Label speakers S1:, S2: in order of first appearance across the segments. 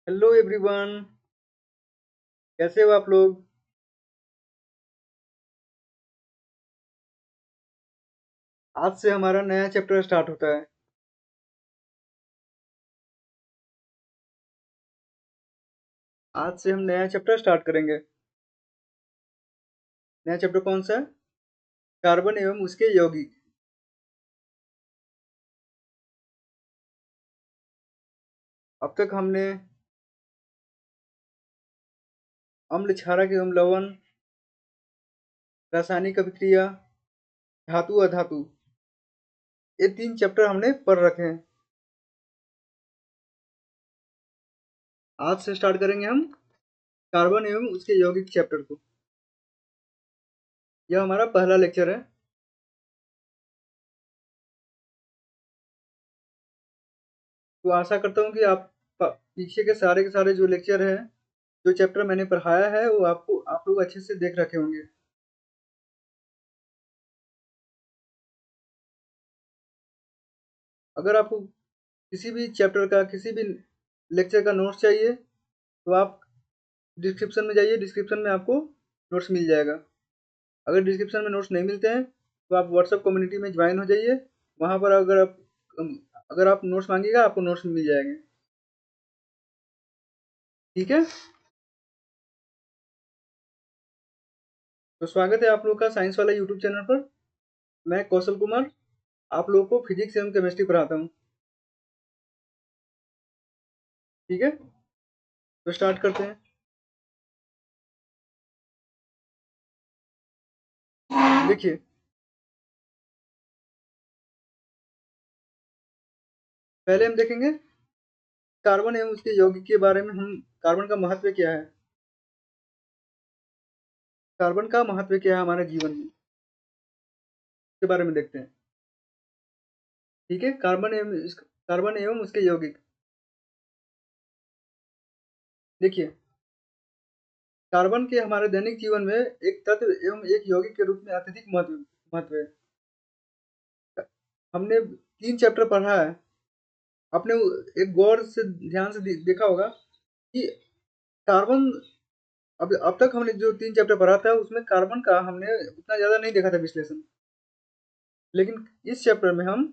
S1: Hello everyone. कैसे हो आप लोग? आज से हमारा नया चैप्टर स्टार्ट होता है। आज से हम नया चैप्टर स्टार्ट करेंगे। नया चैप्टर कौन सा है? कार्बन एवं उसके यौगिक। अब तक हमने अम्ल क्षारक एवं लवण, रासायनिक अभिक्रिया, धातु अधातु, ये 3 चैप्टर हमने पढ़ रखे हैं। आज से स्टार्ट करेंगे हम कार्बन एवं उसके यौगिक चैप्टर को। यह हमारा पहला लेक्चर है। तो आशा करता हूँ कि आप पीछे के सारे जो लेक्चर हैं, जो चैप्टर मैंने पढ़ाया है, वो आप लोग अच्छे से देख रखे होंगे। अगर आपको किसी भी चैप्टर का, किसी भी लेक्चर का नोट्स चाहिए, तो आप डिस्क्रिप्शन में जाइए। डिस्क्रिप्शन में आपको नोट्स मिल जाएगा। अगर डिस्क्रिप्शन में नोट्स नहीं मिलते हैं, तो आप व्हाट्सएप कम्युनिटी में ज्वाइन हो जाइए। वहाँ पर अगर आप नोट्स मांगिएगा, आपको नोट्स मिल जाएंगे। ठीक है। तो स्वागत है आप लोग का साइंस वाला यूट्यूब चैनल पर। मैं कौशल कुमार आप लोगों को फिजिक्स एवं केमिस्ट्री पढ़ाता हूँ। ठीक है, तो स्टार्ट करते हैं। देखिए, पहले हम देखेंगे कार्बन एवं उसके यौगिक के बारे में। हम कार्बन का महत्व क्या है, कार्बन का महत्व क्या है हमारे जीवन में, के बारे में देखते हैं। ठीक है, कार्बन एवं उसके यौगिक। देखिए, कार्बन के हमारे दैनिक जीवन में एक तत्व एवं एक यौगिक के रूप में अत्यधिक महत्व महत्व है। हमने 3 चैप्टर पढ़ा है। आपने एक गौर से ध्यान से देखा होगा कि कार्बन, अब तक हमने जो 3 चैप्टर पढ़ा था, उसमें कार्बन का हमने उतना ज्यादा नहीं देखा था विश्लेषण। लेकिन इस चैप्टर में हम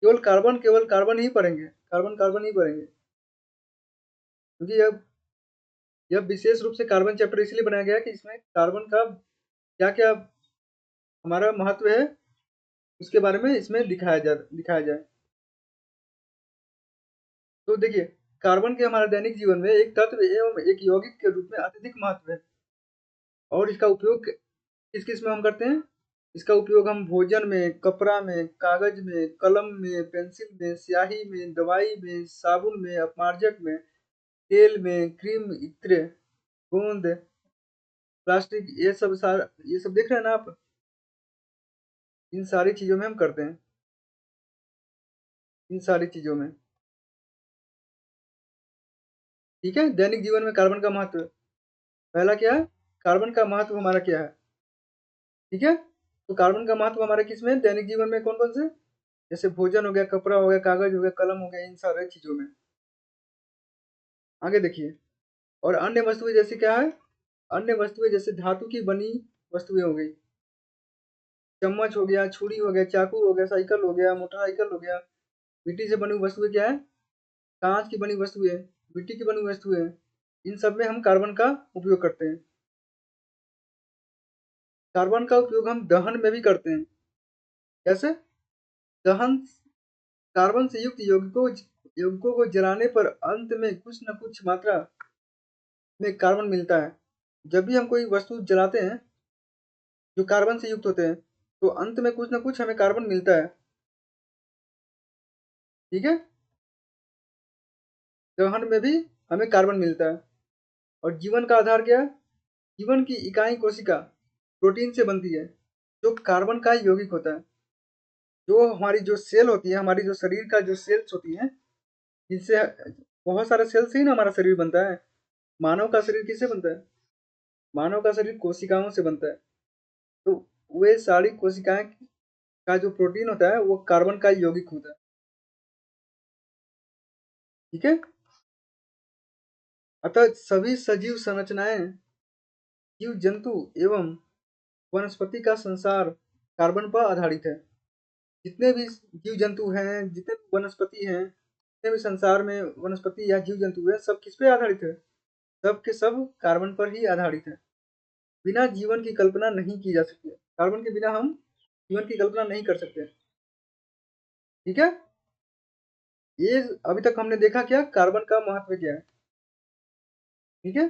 S1: केवल कार्बन ही पढ़ेंगे, कार्बन ही पढ़ेंगे। क्योंकि यह विशेष रूप से कार्बन चैप्टर इसलिए बनाया गया है कि इसमें कार्बन का क्या क्या हमारा महत्व है, उसके बारे में इसमें दिखाया जाए। तो देखिए, कार्बन के हमारे दैनिक जीवन में एक तत्व एवं एक यौगिक के रूप में अत्यधिक महत्व है। और इसका उपयोग किस किस में हम करते हैं? इसका उपयोग हम भोजन में, कपड़ा में, कागज में, कलम में, पेंसिल में, स्याही में, दवाई में, साबुन में, अपमार्जक में, तेल में, क्रीम, इत्र, गोंद, प्लास्टिक, ये सब देख रहे हैं ना आप? इन सारी चीजों में हम करते हैं। इन सारी चीजों में। ठीक है, दैनिक जीवन में कार्बन का महत्व। पहला क्या है? कार्बन का महत्व हमारा क्या है? ठीक है, तो कार्बन का महत्व हमारे किस में, दैनिक जीवन में कौन कौन से? जैसे भोजन हो गया, कपड़ा हो गया, कागज हो गया, कलम हो गया, इन सारे चीजों में। आगे देखिए, और अन्य वस्तुएं जैसे क्या है? अन्य वस्तुएं जैसे धातु की बनी वस्तुएं हो गई। चम्मच हो गया, छुरी हो गया, चाकू हो गया, साइकिल हो गया, मोटरसाइकिल हो गया। मिट्टी से बनी वस्तुएं क्या है? कांच की बनी वस्तुएं, मिट्टी की बनी वस्तुएं। इन सब में हम कार्बन का उपयोग करते हैं। कार्बन का उपयोग हम दहन में भी करते हैं। कैसे? दहन, कार्बन से युक्त यौगिकों को जलाने पर अंत में कुछ न कुछ मात्रा में कार्बन मिलता है। जब भी हम कोई वस्तु जलाते हैं जो कार्बन से युक्त होते हैं, तो अंत में कुछ न कुछ हमें कार्बन मिलता है। ठीक है, दहन में भी हमें कार्बन मिलता है। और जीवन का आधार क्या है? जीवन की इकाई कोशिका प्रोटीन से बनती है, जो कार्बन का यौगिक होता है। जो हमारी जो सेल होती है, हमारी जो शरीर का जो सेल्स होती हैं, जिनसे बहुत सारे सेल से ही ना हमारा शरीर बनता है। मानव का शरीर किससे बनता है? मानव का शरीर कोशिकाओं से बनता है। तो वे सारी कोशिकाएं का जो प्रोटीन होता है, वो कार्बन का यौगिक होता है। ठीक है, अतः सभी सजीव संरचनाएं, जीव जंतु एवं वनस्पति का संसार कार्बन पर आधारित है। जितने भी जीव जंतु हैं, जितने भी वनस्पति हैं, जितने भी संसार में वनस्पति या जीव जंतु हैं, सब किस पे आधारित है? सब के सब कार्बन पर ही आधारित है। बिना जीवन की कल्पना नहीं की जा सकती। कार्बन के बिना हम जीवन की कल्पना नहीं कर सकते। ठीक है, ये अभी तक हमने देखा क्या कार्बन का महत्व क्या है। ठीक है,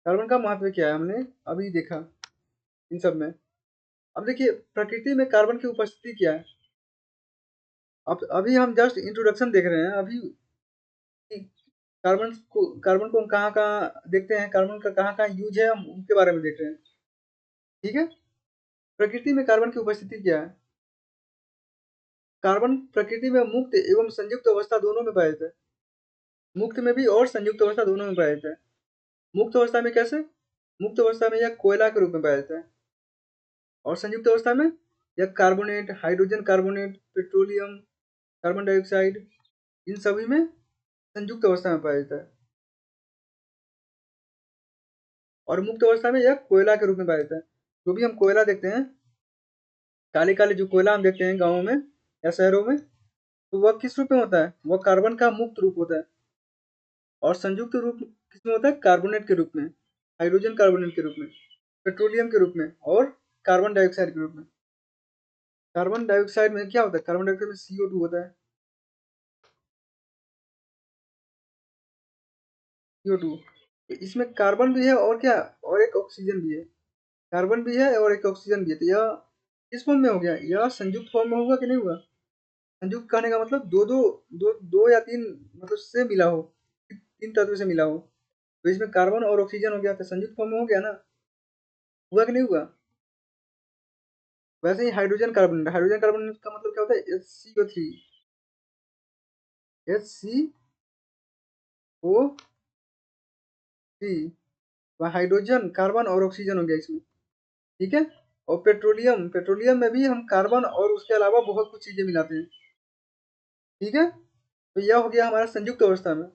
S1: कार्बन का महत्व क्या है हमने अभी देखा इन सब में। अब देखिए प्रकृति में कार्बन की उपस्थिति क्या है। अब अभी हम जस्ट इंट्रोडक्शन देख रहे हैं अभी। कार्बन को हम कहाँ कहाँ देखते हैं, कार्बन का कहाँ कहाँ यूज है, हम उनके बारे में देख रहे हैं। ठीक है, प्रकृति में कार्बन की उपस्थिति क्या है। कार्बन प्रकृति में मुक्त एवं संयुक्त अवस्था दोनों में पाया जाता है। मुक्त में भी और संयुक्त अवस्था दोनों में पाया जाता है। मुक्त अवस्था में कैसे? मुक्त अवस्था में यह कोयला के रूप में पाया जाता है, और संयुक्त अवस्था में यह carbonate, hydrogen carbonate, petroleum, carbon dioxide, इन सभी में संयुक्त अवस्था में पाया जाता है। और मुक्त अवस्था में यह कोयला के रूप में पाया जाता है। जो भी हम कोयला देखते हैं, काले काले जो कोयला हम देखते हैं गाँवों में या शहरों में, तो वह किस रूप में होता है? वह कार्बन का मुक्त रूप होता है। और संयुक्त रूप किसमें होता है? कार्बोनेट के रूप में, हाइड्रोजन कार्बोनेट के रूप में, पेट्रोलियम के रूप में, और कार्बन डाइऑक्साइड के रूप में। कार्बन डाइऑक्साइड में क्या होता है? कार्बन डाइऑक्साइड में CO2 होता है। CO2, इसमें कार्बन भी है और क्या, और एक ऑक्सीजन भी है। कार्बन भी है और एक ऑक्सीजन भी है। तो यह किस फॉर्म में हो गया? यह संयुक्त फॉर्म में होगा कि नहीं हुआ? संयुक्त कहने का मतलब दो दो दो दो या तीन, मतलब से मिला हो, तीन तत्व से मिला हो। तो इसमें कार्बन और ऑक्सीजन हो गया, तो संयुक्त फॉर्म में हो गया ना। हुआ कि नहीं हुआ? वैसे ही हाइड्रोजन कार्बन, हाइड्रोजन कार्बन का मतलब क्या होता है? HCO3, HCO3, हाइड्रोजन कार्बन और ऑक्सीजन हो गया इसमें। ठीक है, और पेट्रोलियम, पेट्रोलियम में भी हम कार्बन और उसके अलावा बहुत कुछ चीजें मिलाते हैं। ठीक है, तो यह हो गया हमारा संयुक्त अवस्था में।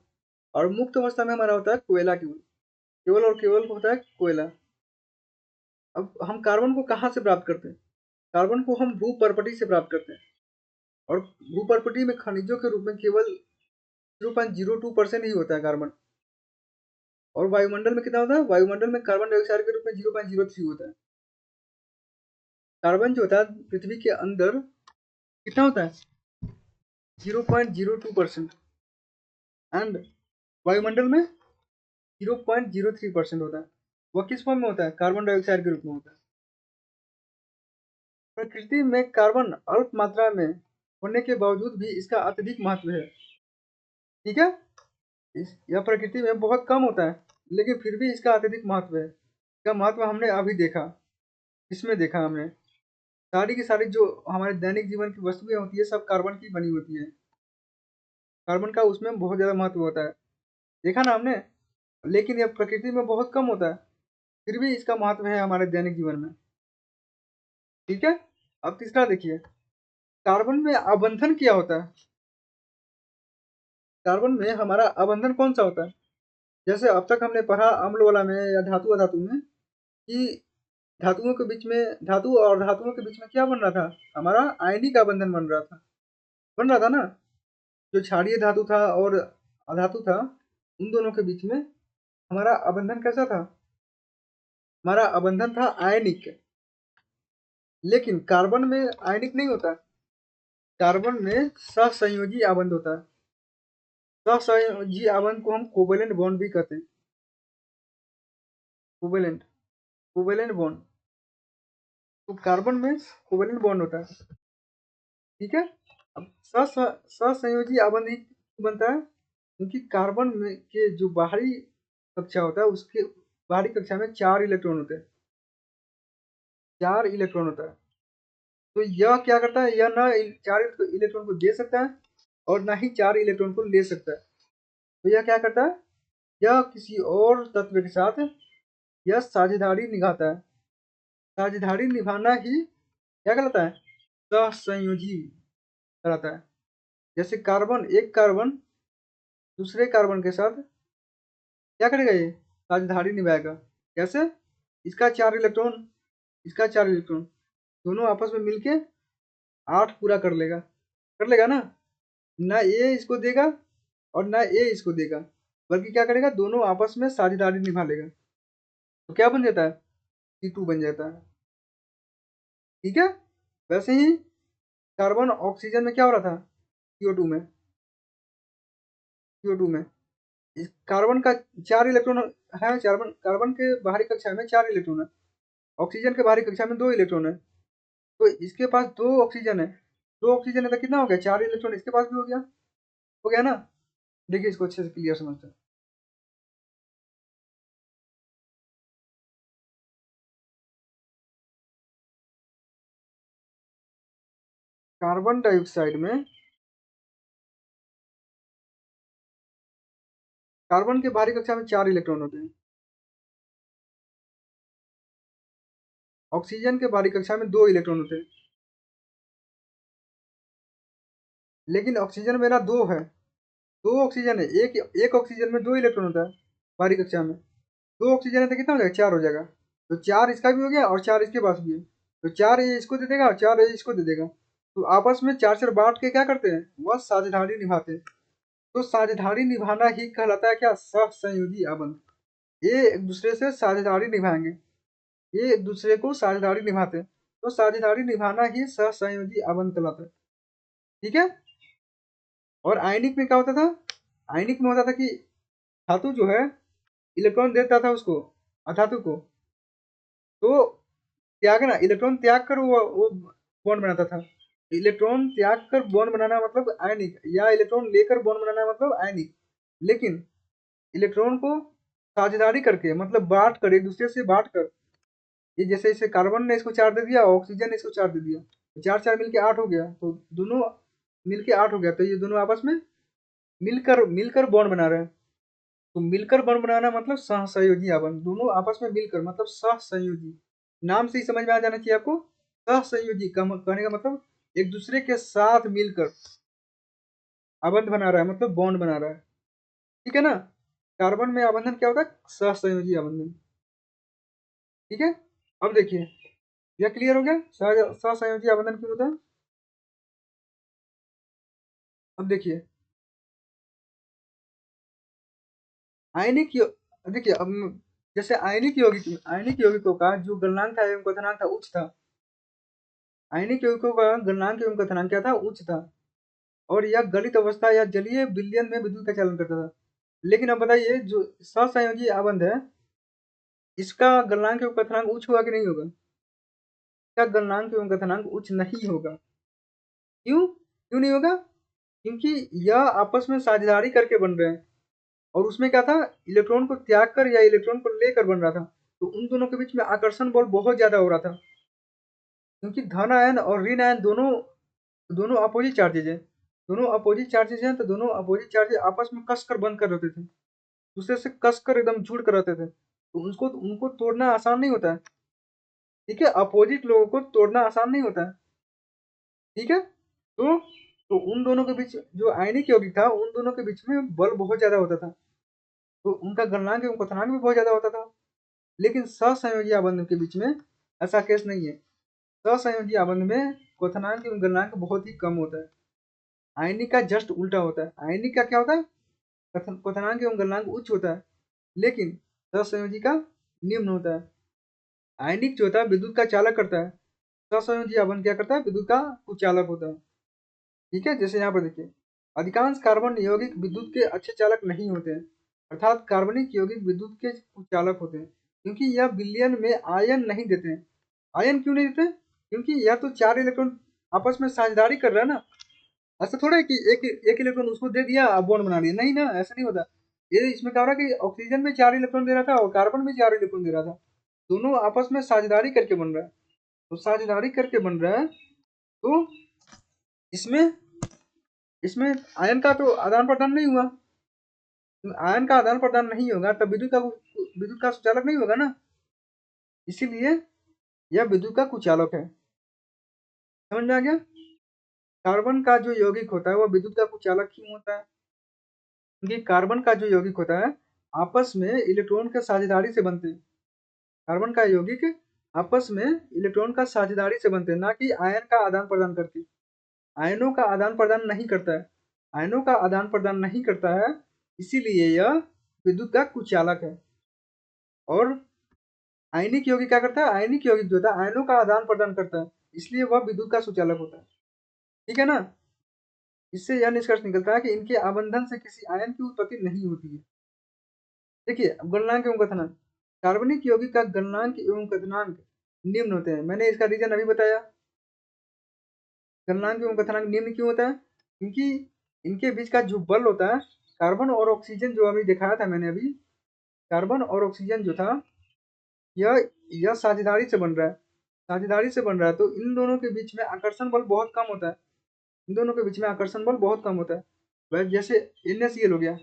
S1: और मुक्त अवस्था में हमारा होता है कोयला, केवल केवल और केवल होता है कोयला। अब हम कार्बन को कहाँ से प्राप्त करते हैं? कार्बन को हम भूपर्पटी से प्राप्त करते हैं। और भूपर्पटी में खनिजों के रूप में केवल 0.02% ही होता है कार्बन। और वायुमंडल में कितना होता है? वायुमंडल में कार्बन डाइऑक्साइड के रूप में 0.03 होता है। कार्बन जो होता है पृथ्वी के अंदर कितना होता है? 0.02%। एंड वायुमंडल में 0.03% होता है। वह किस फॉर्म में होता है? कार्बन डाइऑक्साइड के रूप में होता है। प्रकृति में कार्बन अल्प मात्रा में होने के बावजूद भी इसका अत्यधिक महत्व है। ठीक है, यह प्रकृति में बहुत कम होता है, लेकिन फिर भी इसका अत्यधिक महत्व है। इसका महत्व हमने अभी देखा। इसमें देखा हमने सारी की सारी जो हमारे दैनिक जीवन की वस्तुएं होती है, सब कार्बन की बनी होती है। कार्बन का उसमें बहुत ज़्यादा महत्व होता है, देखा ना हमने। लेकिन यह प्रकृति में बहुत कम होता है, फिर भी इसका महत्व है हमारे दैनिक जीवन में। ठीक है, अब तीसरा देखिए, कार्बन में आबंधन क्या होता है। कार्बन में हमारा आबंधन कौन सा होता है? जैसे अब तक हमने पढ़ा अम्ल वाला में या धातु अधातु में, कि धातुओं के बीच में, धातु और धातुओं के बीच में क्या बन रहा था? हमारा आयनिक आबंधन बन रहा था ना। जो क्षारीय धातु था और अधातु था, उन दोनों के बीच में हमारा आबंधन कैसा था? हमारा आबंधन था आयनिक। लेकिन कार्बन में आयनिक नहीं होता। कार्बन में सहसंयोजी आबंध होता है। सहसंयोजी आबंध को हम कोवेलेंट बॉन्ड भी कहते हैं। Covalent, covalent bond. तो कार्बन में कोवेलेंट बॉन्ड होता है। ठीक है, अब सहसंयोजी आबंध ही बनता है क्योंकि कार्बन में के जो बाहरी कक्षा होता है, उसके बाहरी कक्षा में 4 इलेक्ट्रॉन होते हैं। 4 इलेक्ट्रॉन होता है। तो यह क्या करता है? यह ना 4 इलेक्ट्रॉन को दे सकता है और ना ही 4 इलेक्ट्रॉन को ले सकता है। तो यह क्या करता है? यह किसी और तत्व के साथ यह साझेदारी निभाता है। साझेदारी निभाना ही क्या कहलाता है? सहसंयोजी कहलाता है। जैसे कार्बन, एक कार्बन दूसरे कार्बन के साथ क्या करेगा ये? साझेदारी निभाएगा। कैसे? इसका 4 इलेक्ट्रॉन, इसका 4 इलेक्ट्रॉन, दोनों आपस में मिलके 8 पूरा कर लेगा ना? ना ये इसको देगा और ना ये इसको देगा, बल्कि क्या करेगा, दोनों आपस में साझेदारी निभा लेगा। तो क्या बन जाता है? C2 बन जाता है। ठीक है? वैसे ही कार्बन ऑक्सीजन में क्या हो रहा था? CO2 में, CO2 में इस कार्बन का 4 इलेक्ट्रॉन है। कार्बन कार्बन के बाहरी कक्षा में 4 इलेक्ट्रॉन है, ऑक्सीजन के बाहरी कक्षा में 2 इलेक्ट्रॉन है। तो इसके पास 2 ऑक्सीजन है, 2 ऑक्सीजन है तो कितना हो गया? 4 इलेक्ट्रॉन इसके पास भी हो गया ना? देखिए इसको अच्छे से क्लियर समझते हैं। कार्बन डाइऑक्साइड में कार्बन के बाहरी कक्षा में 4 इलेक्ट्रॉन होते हैं, ऑक्सीजन के बाहरी कक्षा में 2 इलेक्ट्रॉन होते हैं। लेकिन ऑक्सीजन मेरा 2 है, 2 ऑक्सीजन है, एक ऑक्सीजन में 2 इलेक्ट्रॉन होता है बाहरी कक्षा में। 2 ऑक्सीजन है तो कितना हो जाएगा? 4 हो जाएगा। तो 4 इसका भी हो गया और 4 इसके पास भी है, तो 4 ये इसको दे देगा और 4 ये इसको दे देगा। तो आपस में 4-4 बांट के क्या करते हैं? वह साझेदारी निभाते हैं। तो साझेदारी निभाना ही कहलाता है क्या? सहसंयोजी आबंध। ये एक दूसरे से साझेदारी निभाएंगे, ये एक दूसरे को साझेदारी निभाते हैं, तो साझेदारी निभाना ही सहसंयोजी आबंध कहलाता है। ठीक है? और आयनिक में क्या होता था? आयनिक में होता था कि धातु जो है इलेक्ट्रॉन देता था उसको, अधातु को, तो त्याग ना, इलेक्ट्रॉन त्याग कर वो बॉन्ड बनाता था। इलेक्ट्रॉन त्याग कर बॉन्ड बनाना मतलब आयनिक, या इलेक्ट्रॉन लेकर बॉन्ड बनाना मतलब आयनिक। लेकिन इलेक्ट्रॉन को साझेदारी करके मतलब बांट कर, एक दूसरे से बांट कर, ये जैसे इसे कार्बन ने इसको 4 दे दिया, ऑक्सीजन ने इसको 4 दे दिया, तो 4-4 मिलके 8 हो गया, तो दोनों मिलके 8 हो गया, तो ये दोनों आपस में मिलकर मिलकर बॉन्ड बना रहे हैं। तो मिलकर बॉन्ड बनाना मतलब सहसंयोजी आबंध, दोनों आपस में मिलकर मतलब सहसंयोजी। नाम से ही समझ में आ जाना चाहिए आपको। सहसंयोजी का कहने का मतलब एक दूसरे के साथ मिलकर आबंध बना रहा है, मतलब बॉन्ड बना रहा है। ठीक है ना? कार्बन में आबंधन क्या होता है? सहसंयोजी आबंधन। ठीक है? अब देखिए, यह क्लियर हो गया सहसंयोजी आबंधन क्यों होता है। अब देखिए आयनिक देखिए अब जैसे आयनिक यौगिकों का जो गलनांक था एवं क्वथनांक था उच्च था। आयनिक यौगिकों का गलनांक एवं क्वथनांक क्या था? उच्च था। और यह गलित अवस्था या जलीय विलयन में विद्युत का चालन करता था। लेकिन अब बताइए जो सहसंयोजी आबंध है, इसका गलनांक एवं क्वथनांक उच्च होगा कि नहीं होगा? इसका गलनांक एवं क्वथनांक उच्च नहीं होगा। क्यों? क्यों नहीं होगा? क्योंकि यह आपस में साझेदारी करके बन रहे हैं, और उसमें क्या था? इलेक्ट्रॉन को त्याग कर या इलेक्ट्रॉन को लेकर बन रहा था, तो उन दोनों के बीच में आकर्षण बल बहुत ज्यादा हो रहा था। क्योंकि धन आयन और ऋण आयन दोनों दोनों अपोजिट चार्जेज है, दोनों अपोजिट चार्जेज हैं, तो दोनों अपोजिट चार्जेज आपस में कस कर बंद कर रहते थे, दूसरे से कस कर एकदम जुड़ कर रहते थे, तो उनको उनको तोड़ना आसान नहीं होता है। ठीक है? अपोजिट लोगों को तोड़ना आसान नहीं होता है। ठीक है? तो उन दोनों के बीच जो आयनिक यौगिक था, उन दोनों के बीच में बल बहुत ज्यादा होता था, तो उनका गलनांक एवं क्वथनांक भी बहुत ज्यादा होता था। लेकिन सहसंयोजी आबंध के बीच में ऐसा केस नहीं है। सहसंयोजी आबंध में क्वथनांक एवं गलनांक बहुत ही कम होता है। आयनिक का जस्ट उल्टा होता है। आयनिक का क्या होता है? क्वथनांक एवं गलनांक उच्च होता है, लेकिन सहसंयोजी का निम्न होता है। आयनिक जो होता है विद्युत का चालक करता है, सहसंयोजी आबंध क्या करता है? विद्युत का कुचालक होता है। ठीक है? जैसे यहाँ पर देखिए, अधिकांश कार्बन यौगिक विद्युत के अच्छे चालक नहीं होते हैं, अर्थात कार्बनिक यौगिक विद्युत के कुचालक होते हैं, क्योंकि यह विलयन में आयन नहीं देते हैं। आयन क्यों नहीं देते? क्योंकि यह तो 4 इलेक्ट्रॉन आपस में साझेदारी कर रहा है ना। ऐसा थोड़ा है कि एक इलेक्ट्रॉन उसको दे दिया, अब बॉन्ड बना लिया, नहीं ना, ऐसा नहीं होता। ये इसमें क्या हो रहा है कि ऑक्सीजन में 4 इलेक्ट्रॉन दे रहा था और कार्बन में 4 इलेक्ट्रॉन दे रहा था, दोनों आपस में साझेदारी करके बन रहा है। तो साझेदारी करके बन रहा है, तो इसमें इसमें आयन का तो आदान प्रदान नहीं हुआ। आयन का आदान प्रदान नहीं होगा तब विद्युत का सुचालक नहीं होगा ना। इसीलिए यह विद्युत का कुचालक है। समझ में आ गया? कार्बन का जो यौगिक होता है वह विद्युत का कुचालक क्यों होता है? क्योंकि कार्बन का जो यौगिक होता है आपस में इलेक्ट्रॉन के साझेदारी से बनते हैं। कार्बन का यौगिक आपस में इलेक्ट्रॉन का साझेदारी से बनते हैं, ना कि आयन का आदान प्रदान करके। आयनों का आदान प्रदान नहीं करता है, आयनों का आदान प्रदान नहीं करता है, इसीलिए यह विद्युत का कुचालक है। और आयनिक यौगिक क्या करता है? आयनिक यौगिक जो होता है आयनों का आदान प्रदान करता है, इसलिए वह विद्युत का सुचालक होता है। ठीक है ना? इससे यह निष्कर्ष निकलता है कि इनके आबंधन से किसी आयन की उत्पत्ति नहीं होती है। देखिए, गलनांक एवं कथनांक। कार्बनिक यौगिक का गलनांक एवं कथनांक निम्न होते हैं। मैंने इसका रीजन अभी बताया। गलनांक एवं कथनांक निम्न क्यों होता है? क्योंकि इनके बीच का जो बल होता है, कार्बन और ऑक्सीजन जो अभी दिखाया था मैंने अभी, कार्बन और ऑक्सीजन जो था यह साझेदारी से बन रहा है, साझेदारी से बन रहा है, तो इन दोनों के बीच में आकर्षण बल बहुत कम होता है। इन दोनों के बीच में आकर्षण बल बहुत कम होता है। वह जैसे NaCl हो गया,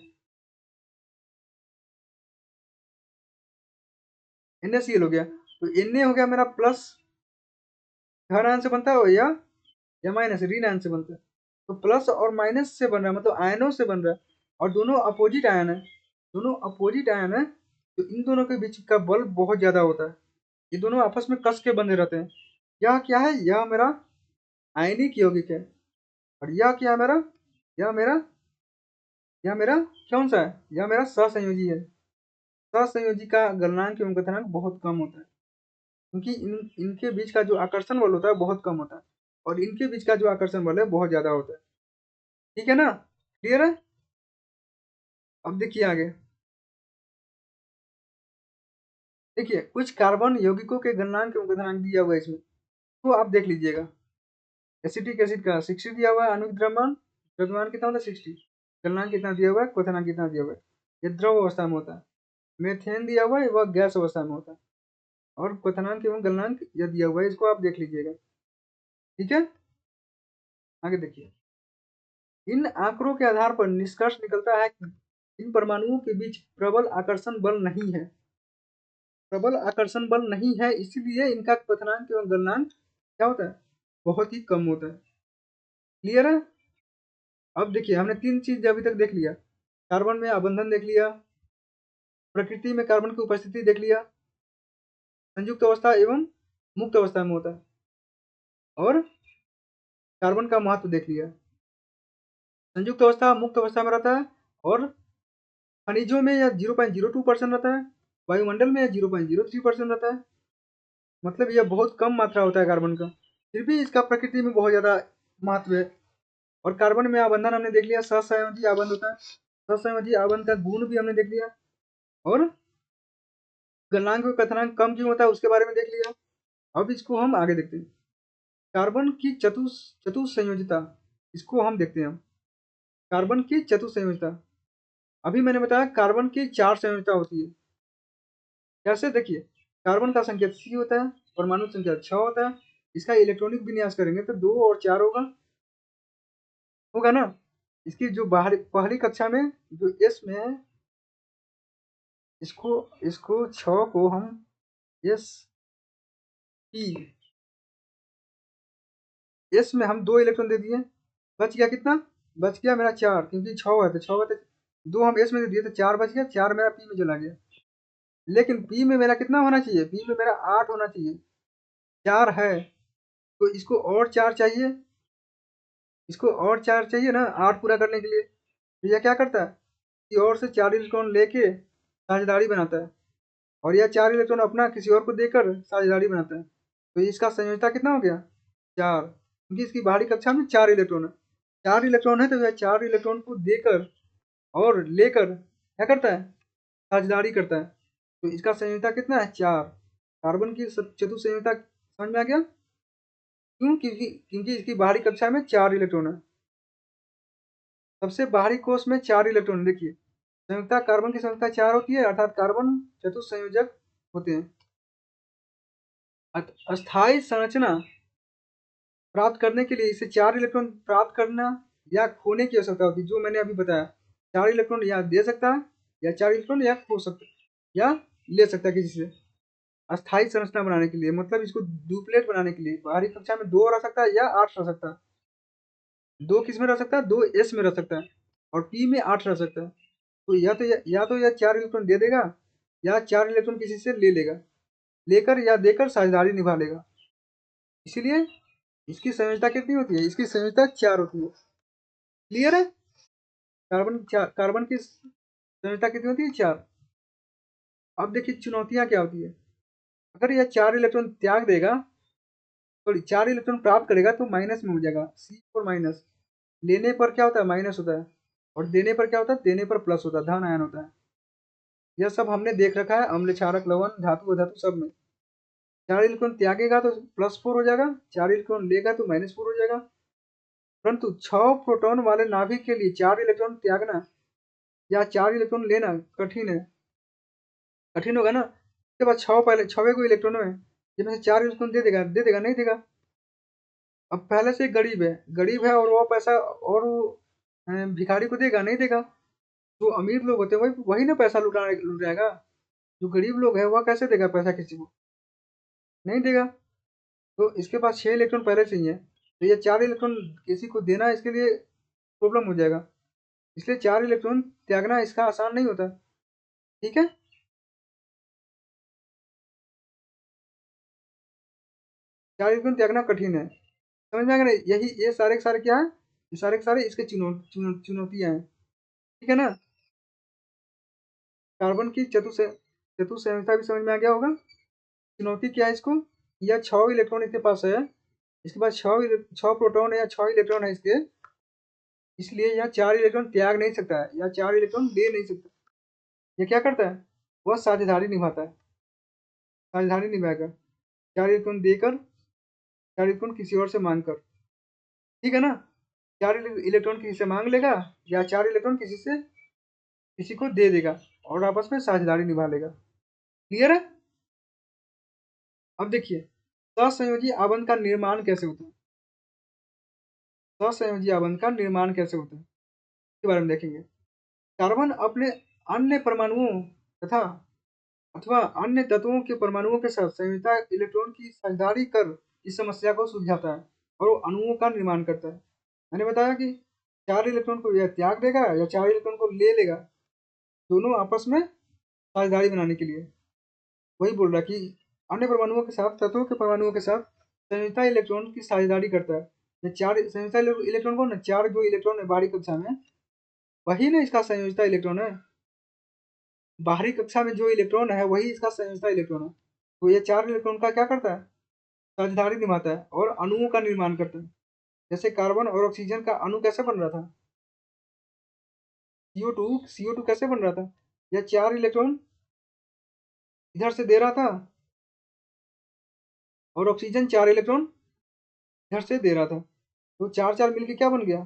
S1: NaCl हो गया, तो Na हो गया मेरा प्लस, धन आयन से बनता है, या माइनस ऋण आयन से बनता है। तो प्लस और माइनस से बन रहा है, मतलब आयनों से बन रहा है, और दोनों अपोजिट आयन है, दोनों अपोजिट आयन है, तो इन दोनों के बीच का बल बहुत ज्यादा होता है। ये दोनों आपस में कस के बंधे रहते हैं। यह क्या है? यह मेरा आयनिक यौगिक है। और यह क्या है मेरा? यह मेरा यह मेरा कौन सा है? यह मेरा सहसंयोजी है। सहसंयोजी का गलनांक एवं कथनांक बहुत कम होता है, क्योंकि इनके बीच का जो आकर्षण बल होता है बहुत कम होता है, और इनके बीच का जो आकर्षण बल है बहुत ज्यादा होता है। ठीक है ना? क्लियर है? अब देखिए आगे। देखिए, कुछ कार्बन यौगिकों के गलनांक एवं कथनांक दिया हुआ है इसमें, तो आप देख लीजिएगा। एसिटिक एसिड का 60 दिया हुआ है, आणविक द्रव्यमान, द्रव्यमान कितना होता है 60, गलनांक कितना दिया हुआ है, क्वथनांक कितना दिया हुआ है, ये द्रव अवस्था में होता है। मेथेन दिया हुआ है, वह गैस अवस्था में होता है। और क्वथनांक एवं गलनांक यह दिया हुआ है, इसको आप देख लीजिएगा। ठीक है? आगे देखिए। इन आंकड़ों के आधार पर निष्कर्ष निकलता है कि इन परमाणुओं के बीच प्रबल आकर्षण बल नहीं है। प्रबल आकर्षण बल नहीं है, इसलिए इनका क्वथनांक एवं गलनांक क्या होता है? बहुत ही कम होता है। क्लियर है? अब देखिए, हमने तीन चीज अभी तक देख लिया। कार्बन में आबंधन देख लिया, प्रकृति में कार्बन की उपस्थिति देख लिया, संयुक्त अवस्था एवं मुक्त अवस्था में होता है, और कार्बन का महत्व देख लिया। संयुक्त अवस्था मुक्त अवस्था में रहता है, और खनिजों में यह 0.02% रहता है, वायुमंडल में यह 0.03% रहता है। मतलब यह बहुत कम मात्रा होता है कार्बन का, फिर भी इसका प्रकृति में बहुत ज्यादा महत्व है। और कार्बन में आबंधन हमने देख लिया, सहसंयोजी आबंध होता है, सहसंयोजी आबंध का गुण भी हमने देख लिया। और गलनांक और कथनांक कम क्यों होता है उसके बारे में देख लिया। अब इसको हम आगे देखते हैं। कार्बन की चतुसंयोजिता, इसको हम देखते हैं। कार्बन की चतुसंयोजिता, अभी मैंने बताया कार्बन की 4 संयोजिता होती है। कैसे? देखिए, कार्बन का संकेत C होता है, परमाणु संख्या 6 होता है, इसका इलेक्ट्रॉनिक विन्यास करेंगे तो 2 और 4 होगा ना। इसकी जो बाहरी पहली कक्षा में जो S में है, इसको इसको 6 को हम SP, S में हम 2 इलेक्ट्रॉन दे दिए, बच गया कितना? बच गया मेरा 4, क्योंकि 6 है तो 6 है, 2 हम S में दे दिए तो 4 बच गया, 4 मेरा P में चला गया। लेकिन P में मेरा कितना होना चाहिए? P में मेरा 8 होना चाहिए, 4 है, तो इसको और 4 चाहिए, इसको और 4 चाहिए ना 8 पूरा करने के लिए। तो यह क्या करता है कि और से 4 इलेक्ट्रॉन लेके साझेदारी बनाता है, और यह 4 इलेक्ट्रॉन अपना किसी और को देकर साझेदारी बनाता है। तो इसका संयोजकता कितना हो गया? 4, क्योंकि इसकी बाहरी कक्षा में 4 इलेक्ट्रॉन है। 4 इलेक्ट्रॉन है तो यह 4 इलेक्ट्रॉन को देकर और लेकर क्या करता है? साझेदारी करता है। तो इसका संयोजकता कितना है? 4। कार्बन की चतुसंयोजकता समझ में आ गया? क्यों? क्योंकि इसकी बाहरी कक्षा में 4 इलेक्ट्रॉन है। सबसे बाहरी कोष में 4 इलेक्ट्रॉन। देखिए, संयुक्ता कार्बन की संख्या 4 होती है, अर्थात कार्बन चतुसंयोजक होते हैं। अस्थायी संरचना प्राप्त करने के लिए इसे 4 इलेक्ट्रॉन प्राप्त करना या खोने की आवश्यकता होती है, जो मैंने अभी बताया। 4 इलेक्ट्रॉन या दे सकता है, या 4 इलेक्ट्रॉन या खो सकता है, या ले सकता है किसी से। अस्थायी संरचना बनाने के लिए, मतलब इसको डुप्लेट बनाने के लिए, बाहरी कक्षा में 2 रह सकता है या 8 रह सकता है। 2 किस में रह सकता है? 2 S में रह सकता है, और P में 8 रह सकता है। तो या तो यह 4 इलेक्ट्रॉन दे देगा, या 4 इलेक्ट्रॉन किसी से ले लेगा, लेकर या देकर साझेदारी निभा लेगा। इसीलिए इसकी संयोजकता कितनी होती है? इसकी संयोजकता 4 होती है। क्लियर है? कार्बन की संयोजकता कितनी होती है? 4। अब देखिए चुनौतियां क्या होती है। अगर यह 4 इलेक्ट्रॉन त्याग देगा, सॉरी 4 इलेक्ट्रॉन प्राप्त करेगा तो माइनस में हो जाएगा, C4 माइनस। लेने पर क्या होता है? माइनस होता है। और देने पर क्या होता है? देने पर प्लस होता है, धन आयन होता है। यह सब हमने देख रखा है अम्ल, क्षारक, लवण, धातु, अधातु सब में। 4 इलेक्ट्रॉन त्यागेगा तो +4 हो जाएगा, 4 इलेक्ट्रॉन लेगा तो -4 हो जाएगा। परंतु 6 प्रोटॉन वाले नाभिक के लिए 4 इलेक्ट्रॉन त्यागना या 4 इलेक्ट्रॉन लेना कठिन है, कठिन होगा ना। उसके बाद 6 पहले 6वें को इलेक्ट्रॉन है, जिनमें से 4 इलेक्ट्रॉन दे देगा, नहीं देगा। अब पहले से गरीब है और वो पैसा और वो भिखारी को देगा, नहीं देगा। जो अमीर लोग होते हैं वही वही ना पैसा लुटाएगा। जो गरीब लोग है वह कैसे देगा पैसा किसी को? नहीं देगा। तो इसके पास 6 इलेक्ट्रॉन पहले से ही है, तो ये 4 इलेक्ट्रॉन किसी को देना इसके लिए प्रॉब्लम हो जाएगा। इसलिए 4 इलेक्ट्रॉन त्यागना इसका आसान नहीं होता। ठीक है? 4 इलेक्ट्रॉन त्यागना कठिन है। समझ में आ गया ना? यही ये सारे के सारे क्या है? ये सारे के सारे इसके चुनौतियां हैं। ठीक है ना? कार्बन की चतुसंयोजकता भी समझ में आ गया होगा। चुनौती क्या है इसको? यह 6 इलेक्ट्रॉन इसके पास है, इसके पास 6 प्रोटॉन है या 6 इलेक्ट्रॉन है इसके, इसलिए यह 4 इलेक्ट्रॉन त्याग नहीं सकता है या 4 इलेक्ट्रॉन ले नहीं सकता। ये क्या करता है? वह साझेदारी निभाता है, साझेदारी निभाएगा, 4 इलेक्ट्रॉन देकर, 4 इलेक्ट्रॉन किसी और से मांग कर। ठीक है ना? 4 इलेक्ट्रॉन किसी से मांग लेगा या 4 इलेक्ट्रॉन किसी को दे देगा और आपस में साझेदारी निभा लेगा। क्लियर है? अब देखिए ससंयोजी आवरण का निर्माण कैसे होता है। ससंयोजी आवरण का निर्माण कैसे होता है इसके बारे में देखेंगे। कार्बन अपने अन्य परमाणुओं तथा अथवा अन्य तत्वों के परमाणुओं के साथ संयोजकता इलेक्ट्रॉन की साझेदारी कर इस समस्या को सुलझाता है और वो अणुओं का निर्माण करता है। मैंने बताया कि 4 इलेक्ट्रॉन को यह त्याग देगा या 4 इलेक्ट्रॉन को ले लेगा, दोनों आपस में साझेदारी बनाने के लिए। वही बोल रहा है कि अन्य परमाणुओं के साथ, तत्वों के परमाणुओं के साथ संयोजकता इलेक्ट्रॉन की साझेदारी करता है। ये 4 संयोजकता इलेक्ट्रॉन को ना, 4 जो इलेक्ट्रॉन है बाहरी कक्षा में, वही ना इसका संयोजकता इलेक्ट्रॉन है। बाहरी कक्षा में जो इलेक्ट्रॉन है वही इसका संयोजकता इलेक्ट्रॉन है। तो ये 4 इलेक्ट्रॉन का क्या करता है? साझेदारी निभाता है और अणुओं का निर्माण करता है। जैसे कार्बन और ऑक्सीजन का अणु कैसे बन रहा था? CO2 कैसे बन रहा था? यह 4 इलेक्ट्रॉन इधर से दे रहा था और ऑक्सीजन 4 इलेक्ट्रॉन इधर से दे रहा था। तो 4-4 मिलके क्या बन गया?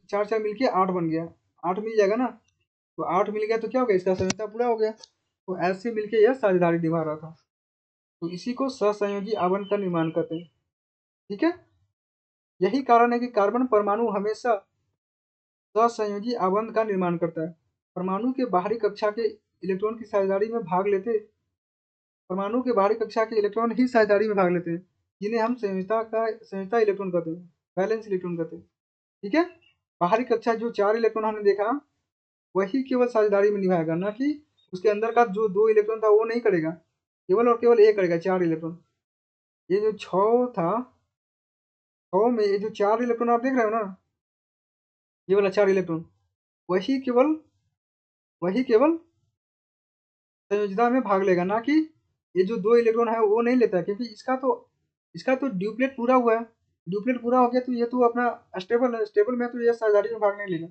S1: 4-4 मिलके 8 बन गया। 8 मिल जाएगा ना? तो 8 मिल गया तो क्या हो गया? इसका संयोजकता पूरा हो गया। तो ऐसे मिलके यह साझेदारी निभा रहा था। तो इसी को सहसंयोजी आवरण का निर्माण कहते हैं। ठीक है? यही कारण है कि कार्बन परमाणु हमेशा सहसंयोजी आवरण का निर्माण करता है। परमाणु के बाहरी कक्षा के इलेक्ट्रॉन की साझेदारी में भाग लेते परमाणु के बाहरी कक्षा के इलेक्ट्रॉन ही साझेदारी में भाग लेते हैं, जिन्हें हम संयोजकता इलेक्ट्रॉन कहते हैं, वैलेंस इलेक्ट्रॉन कहते हैं। ठीक है? बाहरी कक्षा जो 4 इलेक्ट्रॉन हमने देखा, वही केवल साझेदारी में निभाएगा, ना कि उसके अंदर का जो 2 इलेक्ट्रॉन था वो नहीं करेगा। केवल और केवल एक करेगा, 4 इलेक्ट्रॉन। ये जो 6 था, 6 में ये जो 4 इलेक्ट्रॉन आप देख रहे हो ना, ये वाला 4 इलेक्ट्रॉन, वही केवल वही केवल संयोजकता में भाग लेगा, ना कि ये जो 2 इलेक्ट्रॉन है वो नहीं लेता, क्योंकि इसका तो ड्यूप्लेट पूरा हुआ है। ड्यूप्लेट पूरा हो गया तो ये तो अपना स्टेबल है, स्टेबल में तो ये साझेदारी में भाग नहीं लेगा।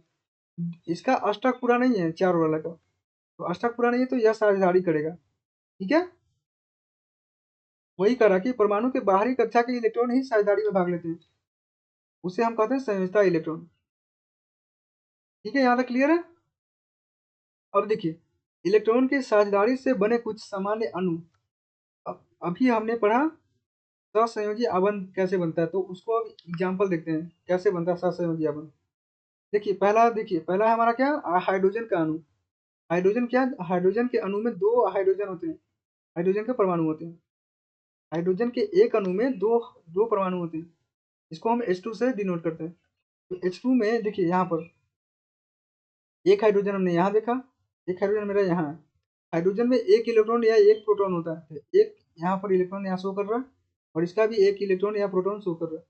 S1: इसका अष्टक पूरा नहीं है 4 वाला का, तो अष्टक पूरा नहीं है तो यह साझेदारी करेगा। ठीक है? वही करा कि परमाणु के बाहरी कक्षा के इलेक्ट्रॉन ही साझेदारी में भाग लेते हैं, उसे हम कहते हैं संयोजकता इलेक्ट्रॉन। ठीक है? यहाँ तक क्लियर है? अब देखिए इलेक्ट्रॉन की साझेदारी से बने कुछ सामान्य अणु। अभी हमने पढ़ा सहसंयोजी आवरण कैसे बनता है, तो उसको अब एग्जाम्पल देखते हैं कैसे बनता है सहसंयोजी आवरण। देखिए पहला हमारा क्या? हाइड्रोजन का अणु। हाइड्रोजन के अणु में 2 हाइड्रोजन होते हैं, हाइड्रोजन के परमाणु होते हैं। हाइड्रोजन के एक अणु में दो दो परमाणु होते हैं, इसको हम H2 से डिनोट करते हैं। तो H2 में देखिए यहाँ पर एक हाइड्रोजन हमने यहाँ देखा, एक हाइड्रोजन मेरा यहाँ है। हाइड्रोजन में एक इलेक्ट्रॉन या एक प्रोटॉन होता है, एक यहाँ पर इलेक्ट्रॉन यहाँ शो कर रहा है और इसका भी एक इलेक्ट्रॉन या प्रोटॉन शो कर रहा है।